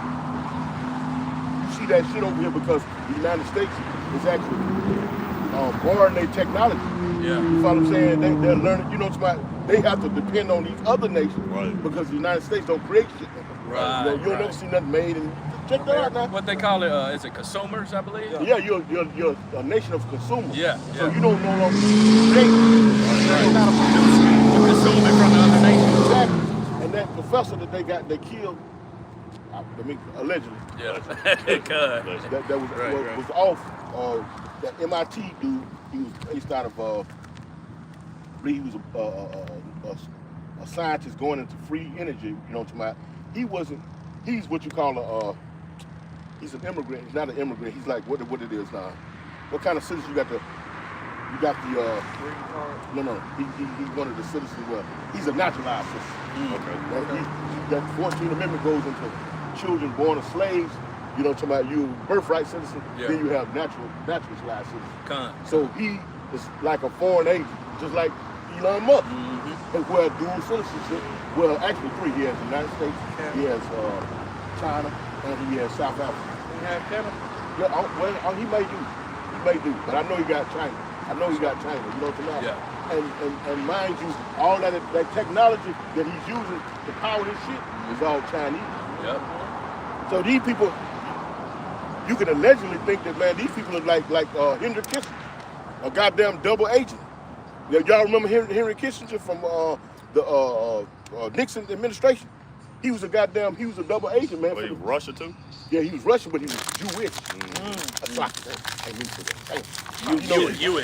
B: you see that shit over here because the United States is actually borrowing their technology.
C: Yeah.
B: You follow what I'm saying? They're learning. You know, they have to depend on these other nations,
D: Right.
B: because the United States don't create shit.
C: Right,
B: You know, you'll
C: right.
B: never see nothing made. And check that out now.
C: What they call it? Is it consumers? I believe.
B: Yeah, you're a nation of consumers.
C: Yeah,
B: So
C: yeah.
B: you don't no longer create. You're not a producer.
C: You consume it from the other nation.
B: Exactly. And that professor that they killed, I mean, allegedly,
C: Yeah.
B: that was off. That MIT dude, he was based out of, I believe he was a scientist going into free energy. You know what I'm talking about? He's what you call he's an immigrant. He's not an immigrant. He's like what it is now. What kind of citizen you got the no, he's one of the citizens. Well, he's a naturalized citizen.
D: Okay.
B: That 14th Amendment goes into children born of slaves. You know, talking about you birthright citizen.
C: Yeah.
B: Then you have naturalized citizen.
C: Con.
B: So he is like a foreign agent, just like Elon Musk. And who has dual citizenship. Well, actually three. He has the United States, he has China, and he has South Africa.
F: You have Canada.
B: Yeah, he may do, but I know he got China. You know what I'm saying?
C: Yeah.
B: And mind you, all that technology that he's using to power his shit is all Chinese.
C: Yep.
B: So these people, you can allegedly think that, man, these people are like Henry Kissinger, a goddamn double agent. Y'all remember Henry Kissinger from the Nixon administration? He was a double agent, man.
D: But he Russia too?
B: Yeah, he was Russian, but he was Jewish. That's like, I mean, for that.
C: Jewish.
B: He was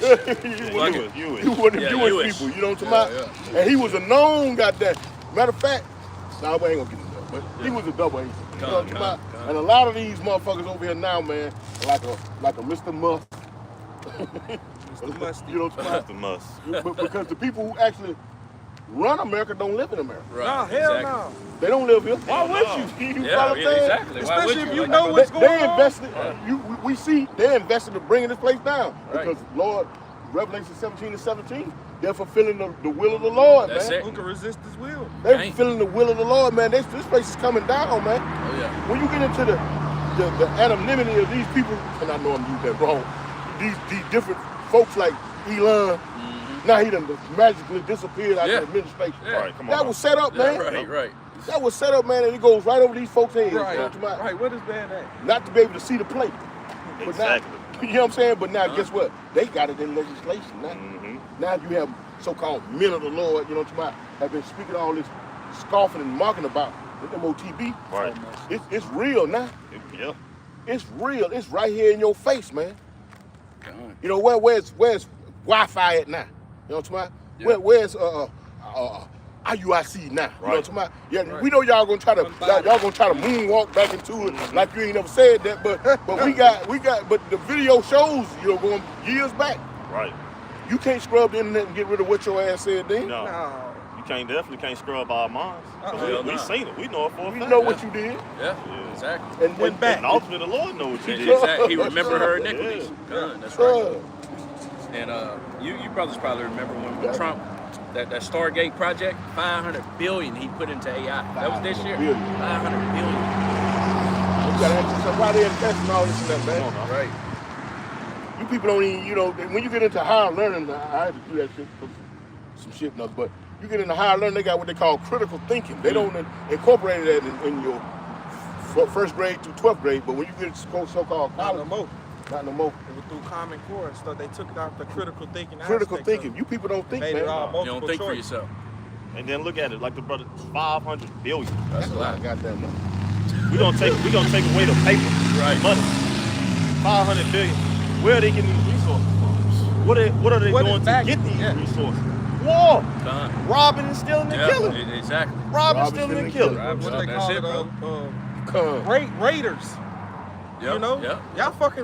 B: one of the Jewish people, you know what I'm talking about? And he was a known goddamn. Matter of fact, we ain't gonna get into that, but he was a double agent. You know what I'm talking about? And a lot of these motherfuckers over here now, man, like a Mr. Musk.
F: Mr. Musty.
B: You know what I'm
D: That's
B: talking
D: the must.
B: about? Because the people who actually run America don't live in America.
C: Right.
F: Nah, hell
C: exactly.
F: no.
B: They don't live here.
F: Why would you?
B: You
C: Yeah,
B: follow what I'm saying?
C: exactly. Why would
F: Especially if
C: you?
F: you know what's going
B: They
F: on.
B: invested. We see they invested in bringing this place down,
C: Right.
B: because Lord, Revelation 17:17, They're fulfilling the will of the Lord,
C: That's
B: man.
C: it.
F: Who can resist his will?
B: They're
C: Ain't.
B: fulfilling the will of the Lord, man. This place is coming down, man.
C: Oh yeah.
B: When you get into the anonymity of these people, and I know I'm using that wrong, these different folks like Elon, now he done magically disappeared out of the administration.
C: Yeah.
D: Right, come on.
B: That was set up, man.
C: Right.
B: That was set up, man, and it goes right over these folks' heads.
F: Right,
B: You know what I'm talking about?
F: right. What is bad at?
B: Not to be able to see the plate. But
D: Exactly.
B: now, you know what I'm saying? But now, guess what? They got it in legislation now. Now you have so-called men of the Lord, you know what I'm talking about, have been speaking all this scoffing and mocking about the MOTB.
D: Right.
B: It's real now.
D: Yeah.
B: It's real. It's right here in your face, man.
C: God.
B: You know, where's Wi-Fi at now? You know what I'm talking about?
C: Yeah.
B: Where's IUIC now? You know what I'm
D: Right.
B: talking about? Yeah, we know y'all gonna try to moonwalk back into it like you ain't never said that, but we got but the video shows, you know, going years back.
D: Right.
B: You can't scrub the internet and get rid of what your ass said then.
D: No.
F: No.
D: You definitely can't scrub our minds. 'Cause
C: Hell
D: we
C: no.
D: seen it. We know it for a
B: We
D: fact.
B: know what you did.
C: Yeah.
D: Yeah.
C: Exactly.
B: And
F: Went back.
D: And ultimately, the Lord knows what you did.
C: Exactly. He remembered her iniquities. God, that's right. And you brothers probably remember when Trump, that Stargate project, 500 billion he put into AI. That was this year.
B: 500 billion.
C: 500 billion.
B: You gotta ask yourself why they investing all this in that, man.
C: Right.
B: You people don't even, you know, when you get into higher learning, I had to do that shit for some shit and other, but you get into higher learning, they got what they call critical thinking. They don't incorporate that in your first grade through 12th grade, but when you get to so-called
F: Not no
B: college,
F: more.
B: not no more.
F: It was through Common Core and stuff. They took it out the critical thinking.
B: Critical
F: aspect of
B: thinking.
F: it.
B: You people don't think,
F: Made
B: man.
F: it all
C: You
F: multiple
C: don't think for
F: choice.
C: yourself.
D: And then look at it, like the brother, 500 billion.
C: That's a lot.
B: Goddamn money.
D: We gonna take away the paper,
C: Right.
D: money. 500 billion. Where are they getting these resources from? What are they
F: What
D: doing
F: is
D: to
F: back-
D: get these
F: yeah.
D: resources? War,
C: Done.
D: robbing and stealing and killing.
C: Exactly.
D: Robbing,
B: Robbing,
D: stealing, and
B: stealing,
D: killing.
F: What do they
C: That's
F: call
C: it,
F: it?
C: bro.
B: Come.
F: Raiders.
C: Yep.
F: You know,
C: Yep.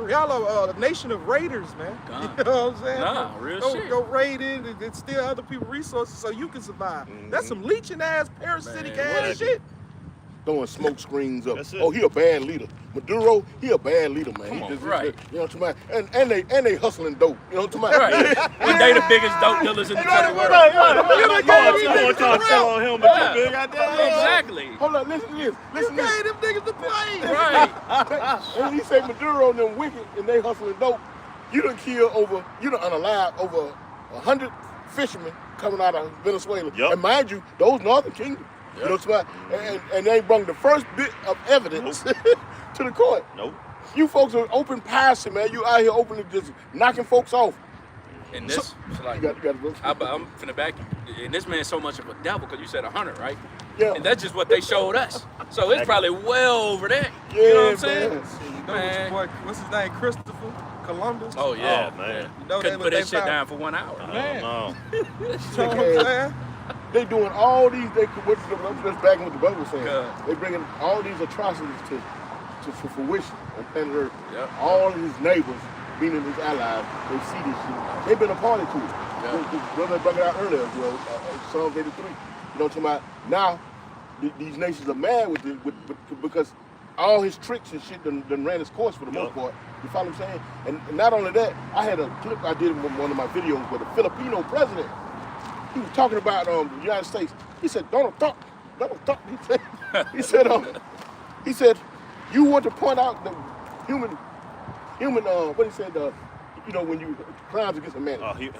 F: y'all are a nation of raiders, man.
C: God.
F: You know what I'm saying?
C: Nah, real shit.
F: Go raid in and steal other people's resources so you can survive. That's some leeching ass, parasitic
C: Man,
F: ass shit.
B: Throwing smoke screens up.
D: That's it.
B: Oh, he a bad leader. Maduro, he a bad leader, man.
C: Come
B: He
C: on,
B: just,
C: right.
B: You know what I'm talking about? And they hustling dope. You know what I'm talking about?
C: Right. And they the biggest dope dealers in the fucking world.
D: You want to tell on him, but you big goddamn.
C: Exactly.
B: Hold on, listen to this.
F: You
B: Listen to this.
F: gave them niggas the play.
C: Right.
B: And he say Maduro and them wicked and they hustling dope. You done unalive over 100 fishermen coming out of Venezuela.
D: Yup.
B: And mind you, those Northern Kingdom. You know what I'm saying? And they brought the first bit of evidence to the court.
D: Nope.
B: You folks are open passion, man. You out here openly just knocking folks off.
C: And this, it's like,
B: You got
C: I'm finna back you. And this man's so much of a devil because you said 100, right?
B: Yeah.
C: And that's just what they showed us. So it's probably well over that.
B: Yeah,
C: You know what I'm saying?
B: man.
F: You know
C: Man.
F: which boy, what's his name? Christopher Columbus.
C: Oh yeah,
D: Oh, man.
F: You know
C: Couldn't
F: that
C: put
F: they
C: that shit
F: found-
C: down for 1 hour.
F: Man.
D: No.
F: You know what I'm saying?
B: They doing all these. I'm just backing what the brother was saying.
C: Good.
B: They bringing all these atrocities to fruition on planet Earth.
C: Yep.
B: All of his neighbors, meaning his allies, they see this shit. They've been a party to it.
C: Yep.
B: The brother brought it out earlier as well. Psalm 83. You know what I'm talking about? Now, these nations are mad with it because all his tricks and shit done ran its course for the most part. You follow what I'm saying? And not only that, I had a clip I did in one of my videos where the Filipino president, he was talking about the United States. He said, Donald Trump, he said, you want to point out the human, what he said, when you crimes against humanity.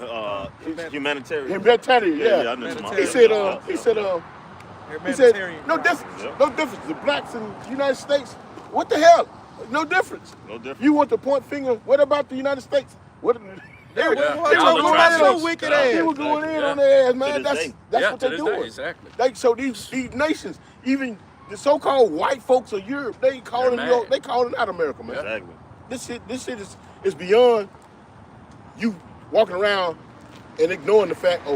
D: Humanitarian.
B: Humanitarian, yeah.
D: I know what
B: He
D: you're
B: said,
F: Humanitarian
B: no
F: crimes.
B: difference, no difference. The blacks in the United States, what the hell? No difference.
D: No difference.
B: You want to point finger, what about the United States? What?
F: They were
C: Yeah.
F: going
C: All
F: to
C: the
F: go back
C: traffic.
F: so wicked
C: Yeah.
B: They
F: ass.
B: were going in
C: Yeah.
B: on their ass, man.
D: To this
B: That's
D: day.
B: what
C: to
B: they're
C: this
B: doing.
C: day, exactly.
B: So these nations, even the so-called white folks of Europe, they calling
C: They're mad.
B: they calling out America, man.
D: Exactly.
B: This shit is beyond you walking around and ignoring the fact,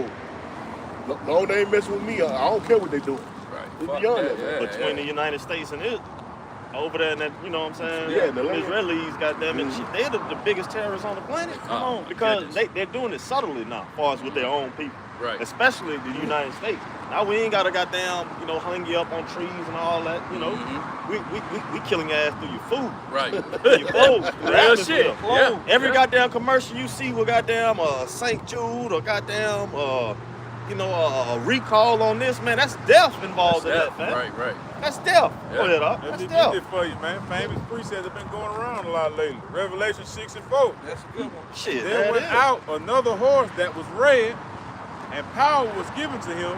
B: no, they ain't messing with me. I don't care what they doing.
C: Right.
B: It's
C: Fuck
B: beyond
C: that,
B: that, man.
D: Between the United States and over there in that, you know what I'm saying?
B: Yeah,
D: the Israelis, goddamn it, shit, they're the biggest terrorists on the planet. Come on, because they're doing it subtly now, as far as with their own people.
C: Right.
D: Especially the United States. Now we ain't gotta goddamn, you know, hang you up on trees and all that, you know. We killing your ass through your food.
C: Right.
D: Through your clothes. through the
C: Real
D: atmosphere.
C: shit. Yeah.
D: Every goddamn commercial you see with goddamn St. Jude or goddamn you know, a recall on this, man, that's death involved in that, man.
C: Right.
D: That's death.
C: Yeah.
D: Go ahead, Doc. That's
E: That's
D: death.
E: it for you, man. Famous precepts have been going around a lot lately. Revelation 6 and 4.
F: That's a good one.
D: Shit,
E: There
D: that
E: went
D: is.
E: out another horse that was red, and power was given to him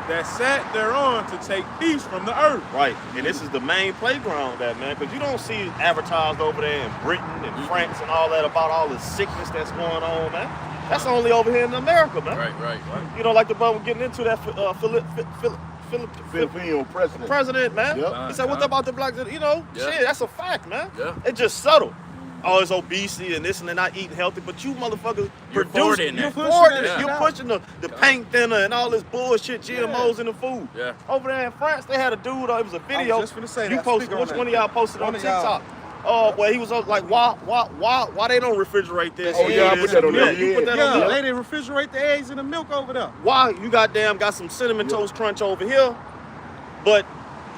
E: that sat thereon to take peace from the earth.
D: Right, and this is the main playground of that, man, because you don't see advertised over there in Britain and France and all that about all the sickness that's going on, man. That's only over here in America, man.
C: Right.
D: You know, like the brother getting into that
B: Filipino president.
D: president, man.
B: Yep.
D: He said, what about the blacks? You know,
C: Yeah.
D: shit, that's a fact, man.
C: Yeah.
D: It's just subtle. Oh, it's obesity and this and they're not eating healthy, but you motherfuckers
C: You're forwarding
D: you're
C: that.
D: forwarding it.
C: Yeah.
D: You're pushing the paint thinner and all this bullshit GMOs in the food.
C: Yeah.
D: Over there in France, they had a dude, it was a video.
F: just finna say
D: you
F: that.
D: posted,
F: Speak on
D: which
F: that.
D: one of y'all posted on
F: One of y'all.
D: TikTok? Oh, well, he was like, why they don't refrigerate this?
B: Oh, yeah, I put that on there.
D: You put that
F: Yeah,
D: on there.
F: they didn't refrigerate the eggs and the milk over there.
D: Why you goddamn got some cinnamon toast crunch over here, but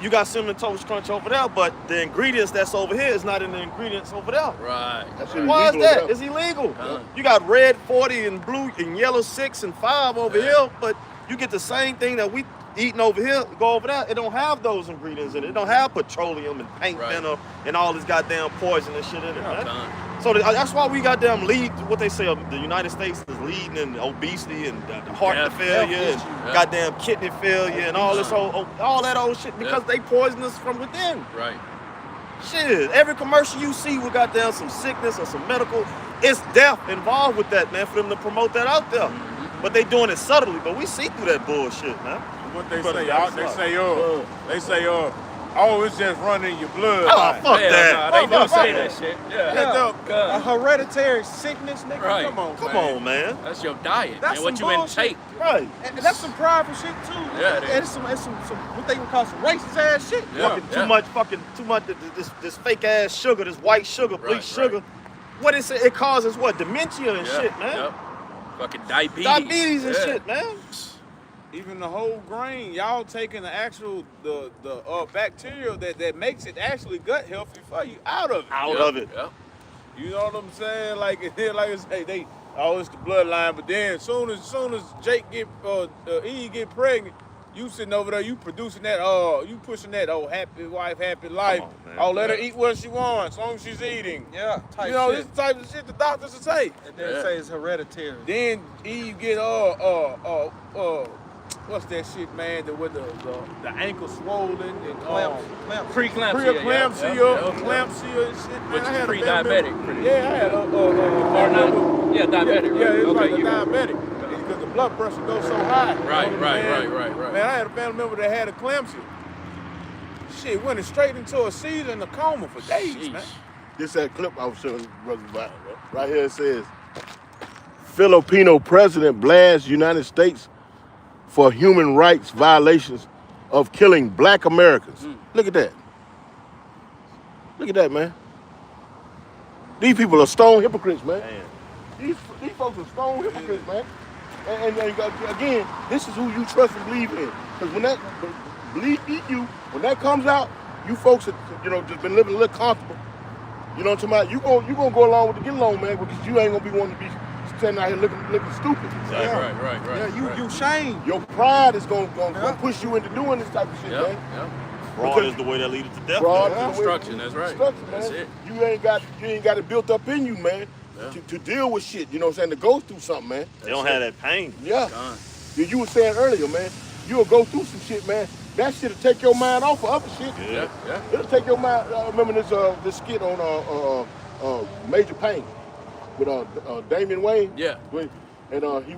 D: you got cinnamon toast crunch over there, but the ingredients that's over here is not in the ingredients over there.
C: Right.
B: That shit
D: Why is
B: illegal
D: that?
B: over
D: It's illegal.
C: Uh-huh.
D: You got red 40 and blue and yellow 6 and 5 over here, but you get the same thing that we eating over here, go over there. It don't have those ingredients in it. It don't have petroleum and paint thinner and all this goddamn poison and shit in it, man. So that's why we goddamn lead, what they say, the United States is leading in obesity and the heart failure and goddamn kidney failure and all this all that old shit because they poison us from within.
C: Right.
D: Shit, every commercial you see with goddamn some sickness or some medical, it's death involved with that, man, for them to promote that out there. But they doing it subtly, but we see through that bullshit, man.
E: What they
D: But
E: say,
D: that's
E: they say, oh, it's just running in your blood.
D: Oh, fuck that.
C: They do
D: Fuck
C: say
D: that.
C: that shit.
F: Yeah.
C: Yeah.
F: A hereditary sickness, nigga.
C: Right.
D: Come on, man.
C: That's your diet,
F: That's
C: man. What
F: some
C: you
F: bullshit.
C: intake.
D: Right.
F: And that's some prideful shit too.
C: Yeah, it is.
F: And it's some what they would call some racist ass shit.
C: Yeah.
D: Too much this fake ass sugar, this white sugar, bleached
C: Right.
D: sugar. What is it? It causes what? Dementia and
C: Yeah,
D: shit, man.
C: Yep. Fucking diabetes.
D: Diabetes and
C: Yeah.
D: shit, man.
E: Even the whole grain, y'all taking the actual the bacteria that makes it actually gut healthy for you out of it.
D: Out of it.
C: Yep.
E: You know what I'm saying? Like like I say, it's the bloodline, but then soon as Jake get Eve get pregnant, you sitting over there, you producing that you pushing that happy wife, happy life.
D: Come on, man.
E: Let her eat what she wants, as long as she's eating.
F: Yeah, type
E: You know,
F: shit.
E: this is the type of shit the doctors will say.
F: And then say it's hereditary.
E: Then Eve get what's that shit, man? With the ankle swollen and
F: Clamps.
C: Preeclampsia.
E: eclampsia and shit. Man,
C: Which
E: I
C: is
E: had a
C: pre-diabetic.
E: family- Yeah, I had
C: Or not? Yeah, diabetic. Right?
E: Yeah, it's
C: okay,
E: like a
C: you got it.
E: diabetic because the blood pressure goes so high.
C: Right.
E: Man, I had a family member that had eclampsia. Shit, went straight into a seizure and a coma for days,
C: Sheesh.
E: man.
B: This that clip I was showing you, brother. Right here it says, Filipino president blasts United States for human rights violations of killing black Americans. Look at that. Look at that, man. These people are stone hypocrites, man. These folks are stone hypocrites, man. And again, this is who you trust and believe in. Because when that when that comes out, you folks have, just been living a little comfortable. You know what I'm talking about? You gonna go along with the get along, man, because you ain't gonna be wanting to be standing out here looking stupid.
C: Right.
F: Yeah, you shame.
B: Your pride is gonna push you into doing this type of shit, man.
C: Yep.
D: Fraud is the way that leads to death.
B: Fraud
D: man.
B: is the way-
C: Destruction, that's right.
B: Destruction, man.
C: That's it.
B: You ain't got it built up in you, man, to deal with shit. You know what I'm saying? To go through something, man.
D: They don't have that pain.
B: Yeah.
C: Gone.
B: You were saying earlier, man. You'll go through some shit, man. That shit'll take your mind off of other shit.
C: Yeah.
B: It'll take your mind. I remember this skit on Major Payne with Damian Wayne.
C: Yeah.
B: And he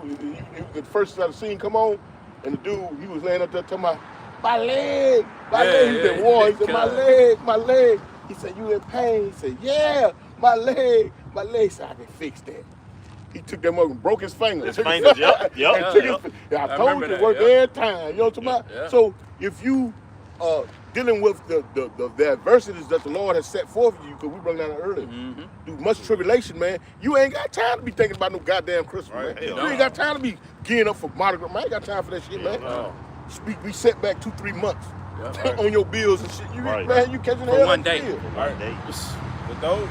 B: the first scene come on, and the dude, he was laying up there talking about my leg. He said, "War." He said, my leg. He said, "You in pain?" He said, "Yeah, my leg." He said, "I can fix that." He took that mug and broke his finger.
D: His fingers, yep.
B: I told you
C: I
B: it
C: remember
B: worked
C: that,
B: every time. You know what I'm talking about?
C: Yeah.
B: So if you dealing with the adversities that the Lord has set forth for you, because we brought that out earlier. Through much tribulation, man, you ain't got time to be thinking about no goddamn Christmas,
D: Right.
B: man.
D: Hell
B: You ain't got time to be gearing up for Mardi Gras. Man, I ain't got time for that shit, man.
D: no.
B: We set back 2-3 months
C: Yeah.
B: on your bills and shit. You,
D: Right.
B: Man, you catching
C: For
B: hell
C: one
B: up the
C: day.
B: bill.
D: Right.
E: But those,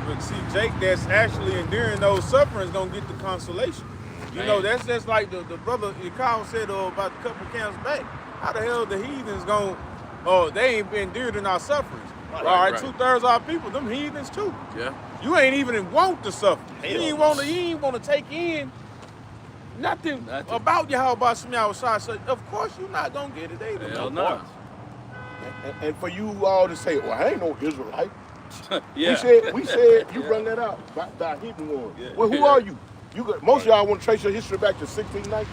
E: but see, Jake, that's actually enduring those sufferings don't get the consolation. You know, that's just like the brother Kyle said about a couple camps back. How the hell the heathens gon' they ain't been endured in our sufferings.
D: Right,
E: All right,
C: right.
E: 2/3 of our people, them heathens too.
C: Yeah.
E: You ain't even want to suffer. You
D: Hell
E: ain't want to take in nothing
C: Nothing.
E: about Yahweh Shema Shai. So of course you're not gonna get it either.
C: Hell
E: no.
C: no.
B: And for you all to say, well, I ain't no Israelite.
C: Yeah.
B: We said you brought that out, the hidden one.
E: Yeah.
B: Well, who are you? Most of y'all want to trace your history back to 1619.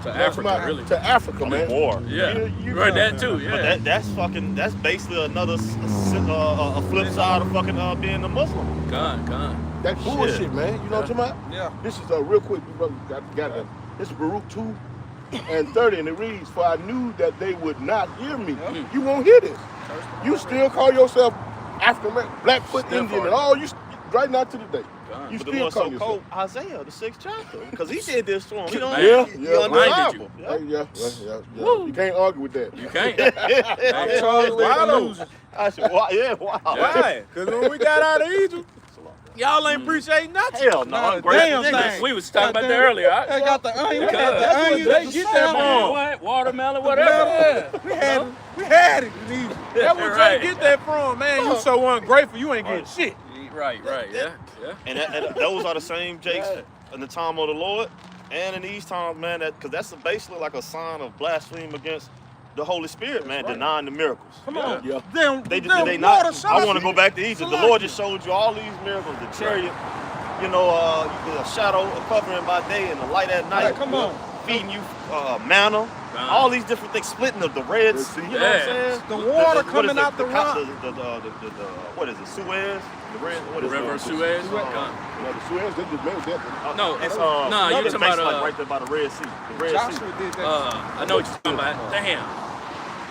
C: To Africa, really.
B: To Africa, man.
D: War.
C: Yeah.
B: You
C: Right, that too. Yeah.
D: But that's basically another a flip side of fucking being a Muslim.
C: Gone.
B: That's bullshit, man. You know what I'm talking about?
F: Yeah.
B: This is real quick, you brother got it. This is Baruch 2:30, and it reads, "For I knew that they would not hear me." You won't hear this. You still call yourself African American, Blackfoot
C: Still
B: Indian,
C: for
B: and
C: it.
B: all you right now to the day.
C: Gone.
B: You
D: But the
B: still
D: Lord
B: call
D: so
B: yourself.
D: cold Isaiah, the 6th chapter, because he did this to him. You know,
C: Man.
D: he
B: Yeah.
D: undeniable.
B: Yeah. You can't argue with that.
C: You can't.
F: I'm charged with
E: Why though?
F: illusion.
D: I said, wow, yeah, wow.
E: Why? Because when we got out of Egypt, y'all ain't appreciate nothing.
D: Hell no,
F: Not
D: I'm
F: a
D: great.
F: damn
D: niggas.
F: thing.
C: We was talking about that earlier.
F: They got the onion. We had the
C: That's
F: onion.
E: They get that from.
C: What? Watermelon, whatever.
F: We had it in Egypt.
E: That's where
C: Right.
E: Jay get that from, man. You so ungrateful, you ain't getting shit.
C: Right. Yeah.
D: And those are the same Jakes in the time of the Lord and in these times, man, because that's basically like a sign of blasphemy against the Holy Spirit, man, denying the miracles.
F: Come on.
B: Yeah.
F: Them,
D: They
F: them
D: did they not?
F: water
D: I want to
F: shots.
D: go back to Egypt. The Lord just showed you all these miracles, the chariot, a shadow, a covering by day, and the light at night.
F: Right, come on.
D: Feeding you manna, all these different things, splitting of the Red Sea. You know what I'm saying?
F: The water
D: what
F: coming
D: is it?
F: out the rock.
D: What is it? Suez? The red. What is
C: River
D: it?
C: Suez.
B: No, the Suez, they just made that.
C: No,
D: It's
C: no, you
D: it's
C: talking
D: basically
C: about
D: like right there by the Red Sea. The Red Sea.
F: Joshua did that.
C: I know what you're talking about. Damn.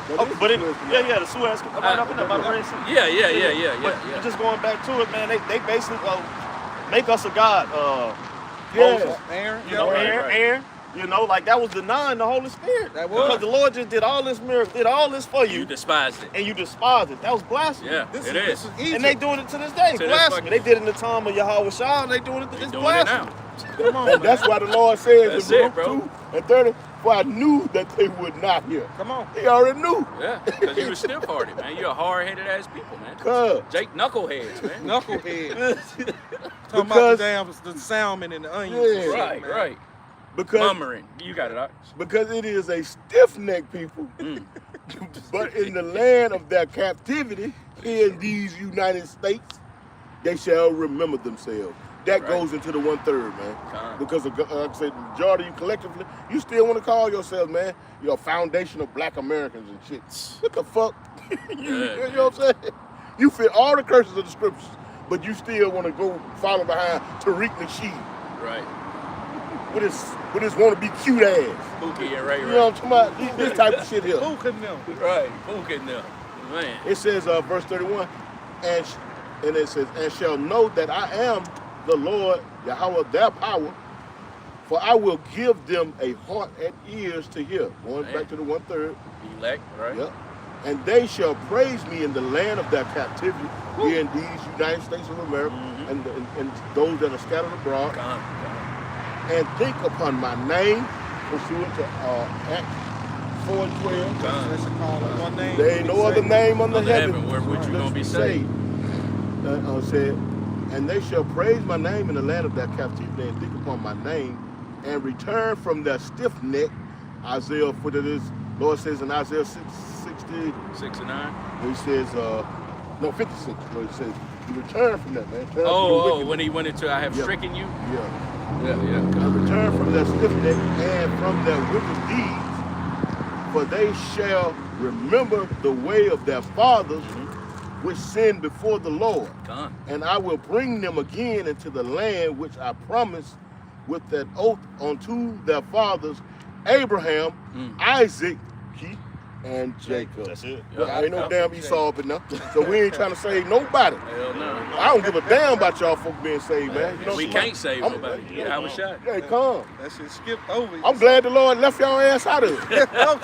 D: But the Suez right up in there by the Red Sea.
C: Yeah.
D: But just going back to it, man, they basically make us a god.
B: Yeah.
D: Moses,
F: Aaron.
D: you know,
C: Right.
D: Aaron, you know, like that was denying the Holy Spirit.
F: That was.
D: Because the Lord just did all this miracle, did all this for
C: You
D: you,
C: despised it.
D: and you despised it. That was blasphemy.
C: Yeah,
F: This
C: it
F: is
C: is.
F: Egypt.
D: And they doing it to this day.
C: To this
D: Blasphemy.
C: fucking-
D: They did it in the time of Yahweh Shah, and they doing it to
C: They
D: this
C: doing it
D: blasphemy.
C: now.
F: Come on,
B: And that's
F: man.
B: why the Lord says
C: That's
B: in
C: it, bro.
B: Baruch 2:30, "For I knew that they would not hear."
F: Come on.
B: He already knew.
C: Yeah, because you were stiff-hearted, man. You're a hard-headed ass people, man.
B: Cuz.
C: Jake knuckleheads, man.
F: Knucklehead. Talking about
B: Because-
F: the salmon and the onions.
B: Yeah.
F: and shit,
C: Right,
F: man.
C: right.
B: Because
C: Mummering. You got it, Doc.
B: because it is a stiff-necked people, but in the land of their captivity, here in these United States, they shall remember themselves. That
C: Right.
B: goes into the 1/3, man.
C: Con.
B: Because like I said, the majority of you collectively, you still want to call yourself, man, you're a foundation of Black Americans and shit. What the fuck? you know what I'm saying? You fit all the curses of the scriptures, but you still want to go follow behind Tariq Nasheed
C: Right.
B: with his want to be cute ass.
C: Pookie, yeah, right,
B: You know
C: right.
B: what I'm talking about? This type of shit here.
F: Who couldn't know?
C: Right. Pookie now. Man.
B: It says, verse 31, and it says, "And shall know that I am the Lord, Yahweh, their power, for I will give them a heart and ears to hear." Going
C: Man.
B: back to the 1/3.
C: Elect, right?
B: Yep. "And they shall praise me in the land of their captivity, here in these United States of America, and those that are scattered abroad,
C: Con.
B: and think upon my name," pursuant to Acts 4:12.
F: That's a call on one name.
B: There ain't no other name under
C: Under
B: heaven
C: heaven, where would you gonna be saved?
B: Said, "And they shall praise my name in the land of their captivity, and think upon my name, and return from their stiff neck." Isaiah, what it is, Lord says in Isaiah 60,
C: 6 and 9.
B: he says, 56, where he says, "You return from that, man. Turn from the
C: Oh,
B: wicked."
C: when he went into I have
B: Yeah.
C: stricken you?
B: Yeah.
C: Yeah.
B: "And return from their stiff neck and from their wicked deeds, for they shall remember the way of their fathers, which sinned before the Lord.
C: Con.
B: And I will bring them again into the land which I promised with that oath unto their fathers, Abraham, Isaac, and Jacob.
D: That's it.
B: Well, ain't no damn Esau up in there. So we ain't trying to save nobody.
C: Hell no.
B: I don't give a damn about y'all folks being saved, man. You know
C: We
B: what I'm
C: can't save
B: I'm-
C: nobody. Yeah, I was shot.
B: Hey, come.
F: That shit skipped over.
B: I'm glad the Lord left y'all ass out of it.
F: Hell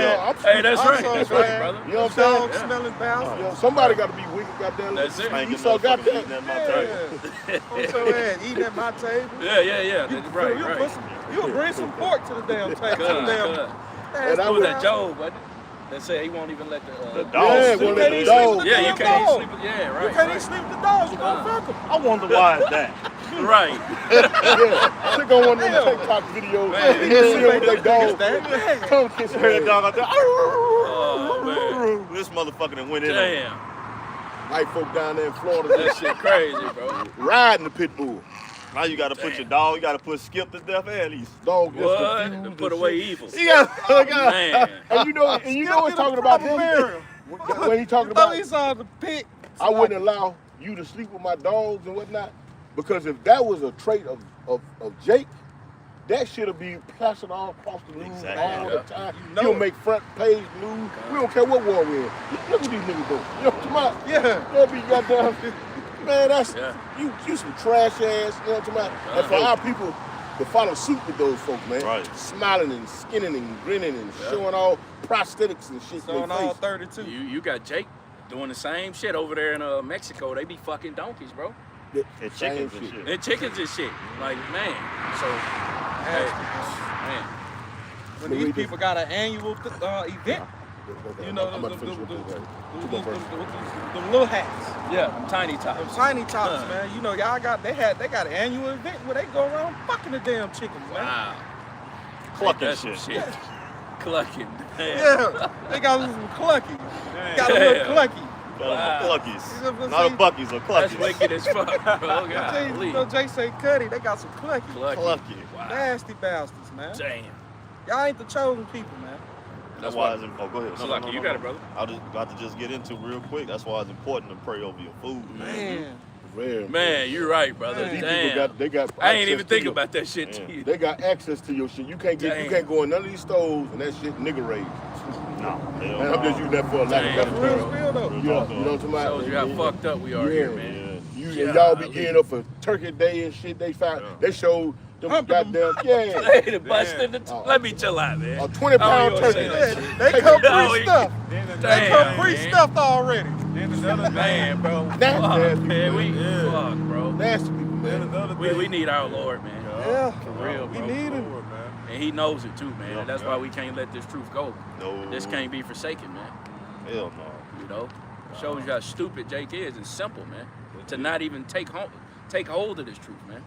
B: yeah.
C: Hey, that's
F: I'm
C: right.
F: so
C: That's
F: glad.
C: right, brother.
B: You know what I'm saying?
F: Dog smelling bastard.
B: Yeah, somebody got to be wicked, goddamn.
C: That's it.
D: Spanking
B: Esau got
D: motherfuckers eating
B: that.
D: at my table.
F: I'm so glad eating at my table.
C: Yeah. That's right,
F: You'll
C: right.
F: You'll bring some pork to the damn table.
C: Good.
B: And I
C: What was
B: would,
C: that Job, wasn't it? That said he won't even let the
D: The
B: yeah,
D: dogs.
B: well,
F: You
B: let
F: can't
B: the
F: even
B: dog.
F: sleep with the
C: Yeah, you
F: damn
C: can't
F: dog.
C: sleep with, yeah, right.
F: You can't even sleep with the dogs. You gonna fuck them.
D: I wonder why is that.
C: Right.
B: Yeah, check on one of them TikTok videos.
C: Man.
B: You can see them with their dog.
F: That.
B: Come kiss
D: Heard
B: her
D: that dog out there.
C: Oh,
D: This motherfucker done went in.
C: Damn.
B: White folk down there in Florida
C: That shit crazy, bro.
B: riding the pit bull.
D: Now you gotta put your dog, you gotta put Skip to death at least.
B: Dog just
C: What?
B: confused
C: To put
B: and
C: away
B: shit.
C: evil.
B: He got,
C: Man.
B: and you know what's talking about him? When he talking
F: Thought
B: about,
F: he saw the pit.
B: I wouldn't allow you to sleep with my dogs and whatnot, because if that was a trait of Jake, that shit'll be plastered all across the news
D: Exactly.
B: all the time.
F: You know
B: You'll
F: it.
B: make front page news. We don't care what war we're in. Look at these niggas doing. You know what I'm talking about?
F: Yeah.
B: They'll be goddamn. Man, that's
C: Yeah.
B: you some trash ass. You know what I'm talking about? And for our people to follow suit with those folks, man,
D: Right.
B: smiling and skinning and grinning and showing all prosthetics and shit.
F: On
B: in their
F: all
B: face.
F: 32.
C: You got Jake doing the same shit over there in Mexico. They be fucking donkeys, bro.
B: Yeah,
D: And
B: same
D: chickens and shit.
C: And chickens and shit. Like, man. So, hey, man.
F: When these people got an annual event, you know,
B: I'm
F: the
B: about to finish your thing, right?
F: the little hats,
C: Yeah, them tiny
F: them
C: tots.
F: tiny tots, man. You know, y'all they got an annual event where they go around fucking the damn chickens, man.
C: Wow.
D: Clucking
C: That's some
D: shit.
C: Clucking.
F: Yeah, they got some clucky. Got a
C: Yeah.
F: little clucky.
D: Cluckies.
F: You
D: Not a buckies or
C: That's
D: cluckies.
C: wicked as fuck, bro.
F: Jay,
C: Golly.
F: you know, Jay say Cuddy, they got some clucky.
D: Clucky.
C: Wow.
F: Nasty bastards, man.
C: Damn.
F: Y'all ain't the chosen people, man.
D: That's why it's important. Oh, go ahead.
C: No, Lucky, you got it, brother.
D: I was about to just get into real quick. That's why it's important to pray over your food, man.
F: Man.
B: Rare,
C: Man, you're right, brother.
F: Man.
B: These
C: Damn.
B: people got
C: I ain't
B: access
C: even
B: to
C: think
B: your-
C: about that shit.
D: Yeah.
C: Too.
B: They got access to your shit. You can't
C: Damn.
B: go in none of these stores and that shit nigga raised.
D: No.
B: And I'm just using that for a lack
C: Damn.
B: of
F: That's
B: better
F: real
B: term.
F: spill, though.
B: Yeah, you know what I'm talking about?
C: Shows you how fucked up we are here, man.
B: You and y'all be
C: Golly.
B: getting up for Turkey Day and shit. They found they showed them
F: Humping them.
B: goddamn yeah.
C: Hey, the busted the
B: Oh.
C: Let me chill out, man.
B: A 20-pound
C: Oh, you
B: turkey.
C: gonna say that shit.
F: They come
C: Oh,
F: pre-stuffed.
E: Then
F: They
C: Damn,
F: come
C: man.
F: pre-stuffed already.
E: Then another day,
C: Man, bro.
B: That's
C: Fuck,
B: nasty,
C: man. We
E: man.
C: fuck, bro.
B: Nasty people,
E: then
B: man.
E: another day.
C: We need our Lord, man.
F: Yeah.
C: For real,
F: We
C: bro.
F: need him.
E: Lord, man.
C: And he knows it too, man.
D: Yeah,
C: And that's
E: yeah.
C: why we can't let this truth go.
D: No.
C: This can't be forsaken, man.
D: Hell no.
C: You know? Shows you how stupid Jake is and simple, man. To not even take hold of this truth, man.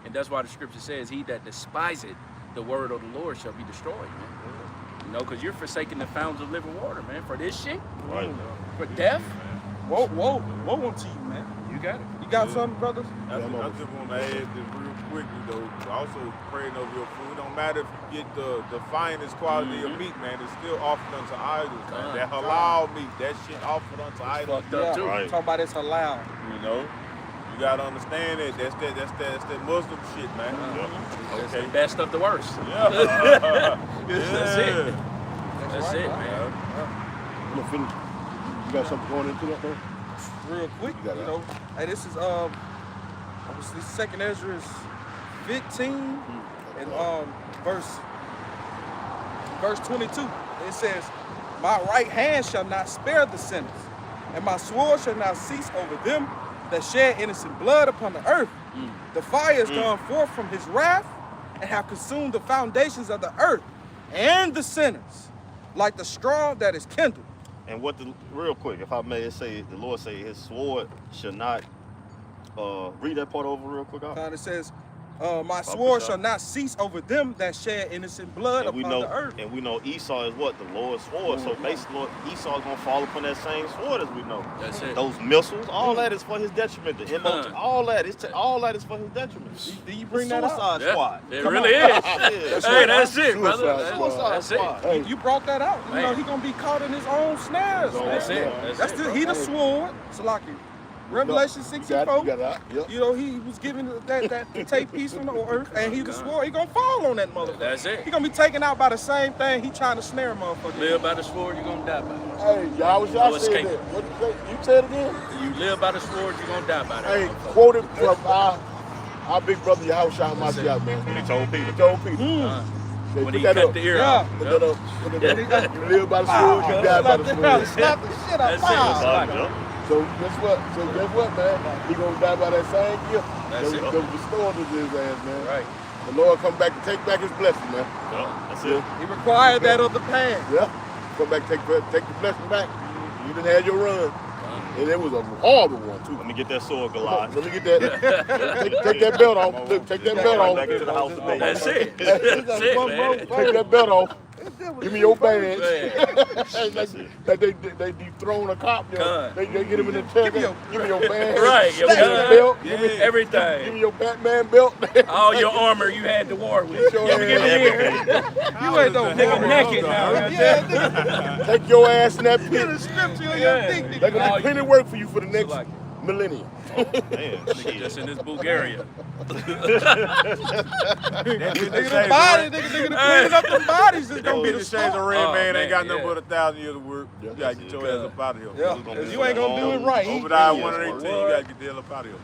C: And that's why the scripture says, he that despiseth the word of the Lord shall be destroyed, man. You know, because you're forsaking the fountains of living water, man. For this shit,
D: Right.
C: for death,
F: Whoa unto you, man.
C: you got it.
F: You got something, brothers?
E: I just want to add this real quickly, though. Also praying over your food. It don't matter if you get the finest quality of meat, man. It's still offered unto idols, man. That halal meat, that shit offered unto idols.
C: Fucked up, too.
D: Right.
F: Talking about it's halal.
E: You know, you gotta understand it. That's that Muslim shit, man.
C: It's
E: Okay.
C: the best of the worst.
E: Yeah.
C: That's it. That's
F: right,
C: it,
F: right.
C: man.
B: I'm gonna finish. You got something going into that, man?
F: Real quick,
B: You got
F: you
B: it.
F: know. Hey, this is obviously 2nd Ezra is 15 and verse 22. It says, "My right hand shall not spare the sinners, and my sword shall not cease over them that shed innocent blood upon the earth. The fire is gone forth from his wrath, and have consumed the foundations of the earth and the sinners, like the straw that is kindled."
D: And what the real quick, if I may, it say the Lord say his sword should not read that part over real quick.
F: And it says, "My sword shall not cease over them that shed innocent blood
D: And we
F: upon
D: know,
F: the earth."
D: and we know Esau is what? The Lord's sword. So basically, Esau is gonna fall upon that same sword as we know.
C: That's it.
D: Those missiles, all that is for his detriment. The MOT, all that is for his detriment.
F: Do you bring
D: The
F: that up?
D: Suicide
C: Yeah,
D: Squad.
C: it really is. Hey, that's it,
B: Suicide
C: brother.
B: Squad.
C: That's it.
B: Hey,
F: You brought that out. You know
C: Man.
F: he gonna be caught in his own snares, man.
C: That's it.
F: That's
C: it,
F: he the sword. Salaki. Revelation
B: You
F: 64.
B: got it out. Yep.
F: You know, he was given that take peace from the earth, and he was swore he gonna fall on that motherfucker.
C: That's it.
F: He gonna be taken out by the same thing he trying to snare motherfucker.
C: Live by the sword, you're gonna die by it.
B: Hey, y'all was y'all
C: No
B: said
C: escape.
B: that. What you say? You said it again?
C: You live by the sword, you're gonna die by that.
B: Hey,
C: motherfucker.
B: quoted from our big brother Yahushua Mashiach, man.
D: He told people.
B: He told people. Say,
C: When
B: put
C: he
B: that
C: cut
B: up.
C: the ear
F: Yeah.
C: out.
B: Put that up. Put it up. You live by the sword, you die by the sword.
F: Slap the shit out.
C: That's
F: Wow.
B: So guess what, man? He gonna die by that same gift
C: That's
B: that
C: it.
B: was restored to his ass, man.
C: Right.
B: The Lord come back to take back his blessing, man.
D: That's it.
F: He required that of the past.
B: Yeah. Come back, take the blessing back. You done had your run. And it was a horrible one, too.
D: Let me get that sword, Goliath.
B: Let me get that. take that belt off. Look, take that belt
D: Right
B: off.
D: back into the house today.
C: That's it. That's it, man.
B: Take that belt off. Give me your badge.
C: Man.
B: they dethrone a cop. You know,
C: God.
B: they get him in the chair. Give me your badge.
C: Right, your
B: Give me
C: gun.
B: your belt.
C: Yeah.
B: Give me
C: Everything.
B: your Batman belt.
C: All your armor you had to war with.
B: Your
C: Give me
B: ass.
C: here.
F: You ain't no
C: Nigga
F: war.
C: naked now.
F: Yeah, nigga.
B: Take your ass in that
F: Get
B: pit.
F: a scripture on your
C: Yeah.
F: dick,
B: They're
F: nigga.
B: gonna
C: Oh,
B: do plenty of work for you for the next
C: like-
B: millennium.
D: Man,
C: Nigga
D: shit.
C: just in this Bulgaria.
F: Nigga, them bodies, nigga, cleaning up them bodies is gonna be the
E: Fifty Shades of
F: story.
E: Red
C: Oh,
E: man
C: man,
E: ain't got nothing
C: yeah.
E: but 1,000 years of work. You gotta get your ass up out of here.
F: Yeah,
D: It's gonna
F: because
D: be
F: you ain't gonna do it right.
E: Over there,
D: Yes,
E: 118, you gotta get the hell up out of here.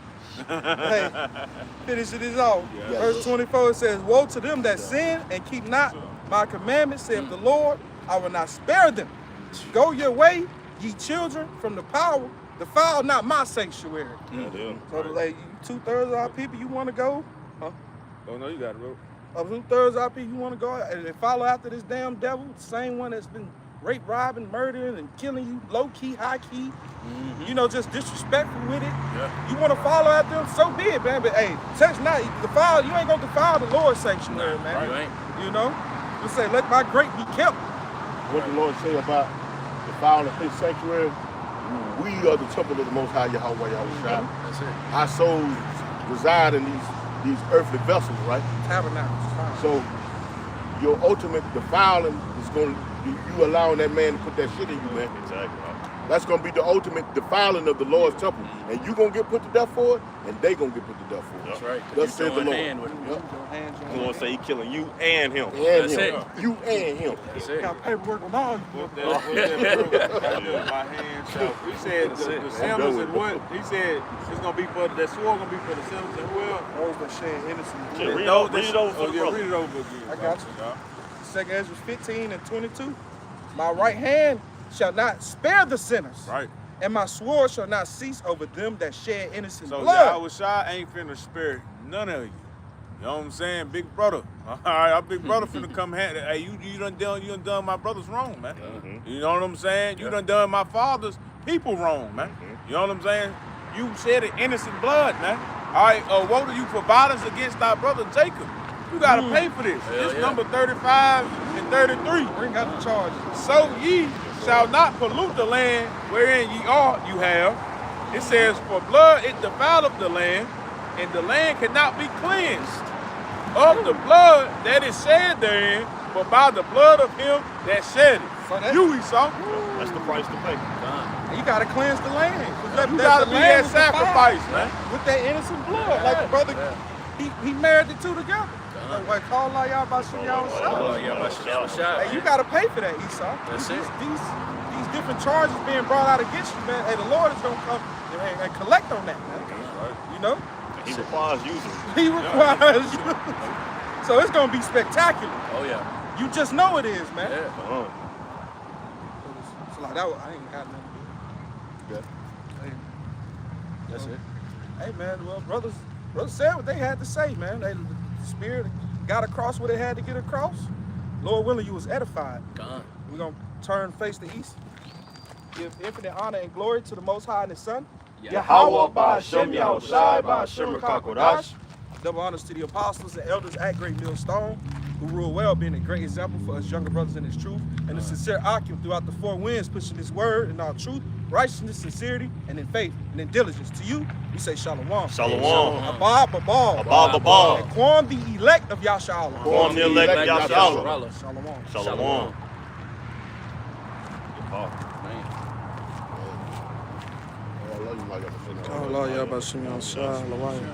F: Hey, finishing this off. Verse 24 it says, "Woe to them that sin and keep not my commandments, saith the Lord. I will not spare them. Go your way, ye children, from the power. Defile not my sanctuary." So, like, 2/3 of our people, you want to go? Huh?
E: Oh no, you got it, bro.
F: Of 2/3 of our people, you want to go and follow after this damn devil, the same one that's been rape, robbing, murdering, and killing you, low key, high key. You know, just disrespectful with it.
E: Yeah.
F: You want to follow after him, so be it, man. But hey, touch not defile. You ain't gonna defile the Lord's sanctuary, man.
C: You ain't.
F: You know, just say, let my grape be kept.
B: What the Lord say about defiling his sanctuary? We are the temple of the Most High Yahweh Yahushua.
C: That's it.
B: Our souls reside in these earthly vessels, right?
F: Tabernacles. Fine.
B: So your ultimate defiling is going to you allowing that man to put that shit in you, man.
D: Exactly.
B: That's going to be the ultimate defiling of the Lord's temple. And you going to get put to death for it, and they going to get put to death for it.
C: That's right.
B: Thus
C: You
B: said the
C: join
B: Lord.
C: hand with him.
B: Yep.
D: The Lord say he killing you and him.
B: And
C: That's
B: him.
C: it.
B: You and him.
C: That's it.
F: Got paperwork on all you.
E: What's that? My hand shall. He said the symbols and what? He said it's gonna be for that sword gonna be for the symbols and who else?
F: Those that shed innocent
D: Yeah,
F: blood.
D: read
E: Those
D: it over for
E: oh,
D: the
E: yeah,
D: brother.
E: read it over again.
F: I got you.
E: Yeah.
F: 2 Ezra 15 and 22. My right hand shall not spare the sinners,
E: Right.
F: and my sword shall not cease over them that shed innocent
E: So
F: blood.
E: Yahushua ain't finna spare none of you. You know what I'm saying? Big brother. All right, our big brother finna come hand. Hey, you done my brothers wrong, man. You know what I'm saying? You done my father's people wrong, man. You know what I'm saying? You shed innocent blood, man. All right, woe to you for violence against our brother Jacob. You gotta pay for this.
C: Hell
E: This
C: yeah.
E: number 35 and 33.
F: Bring out the charges.
E: So ye shall not pollute the land wherein ye are, you have. It says, for blood it defileth the land, and the land cannot be cleansed of the blood that is shed therein, but by the blood of him that shed it.
F: So that-
E: You, Esau,
D: That's the price to pay.
F: You gotta cleanse the land. 'Cause that-
E: you
F: that-
E: gotta
F: the
E: be
F: land
E: that
F: was defiled
E: sacrifice, man.
F: with that innocent blood. Like the brother, he married the two together. Like call out y'all about some y'all
C: Oh, yeah, my shot.
F: Hey, you gotta pay for that, Esau.
C: That's it.
F: These different charges being brought out against you, man. Hey, the Lord is gonna come and collect on that, man. You know,
D: He requires usury.
F: He requires you. So it's gonna be spectacular.
C: Oh, yeah.
F: You just know it is, man.
C: Yeah.
F: So like that, I ain't got nothing.
B: Okay.
F: Hey,
C: That's it.
F: hey, man. Well, brothers said what they had to say, man. The Spirit got across what it had to get across. Lord willing, you was edified.
C: Gone.
F: We're gonna turn face to east. Give infinite honor and glory to the Most High and His Son.
D: Yahweh Ba'Shem Yahushai Ba'Shem Rakakodash.
F: Double honors to the apostles and elders at Great Millstone, who rule well, being a great example for us younger brothers in His truth, and the sincere occupant throughout the four winds, pushing His word in all truth, righteousness, sincerity, and in faith and in diligence. To you, we say shalom.
D: Shalom.
F: Abab, Babal.
D: Abab, Abal.
F: And Quam, the elect of Yasha'Allah.
D: Quam, the elect of Yahshua.
F: Shalom.
D: Shalom.
B: I love you like I'm
A: Allah, Yabashim, Yashah, Lawaya.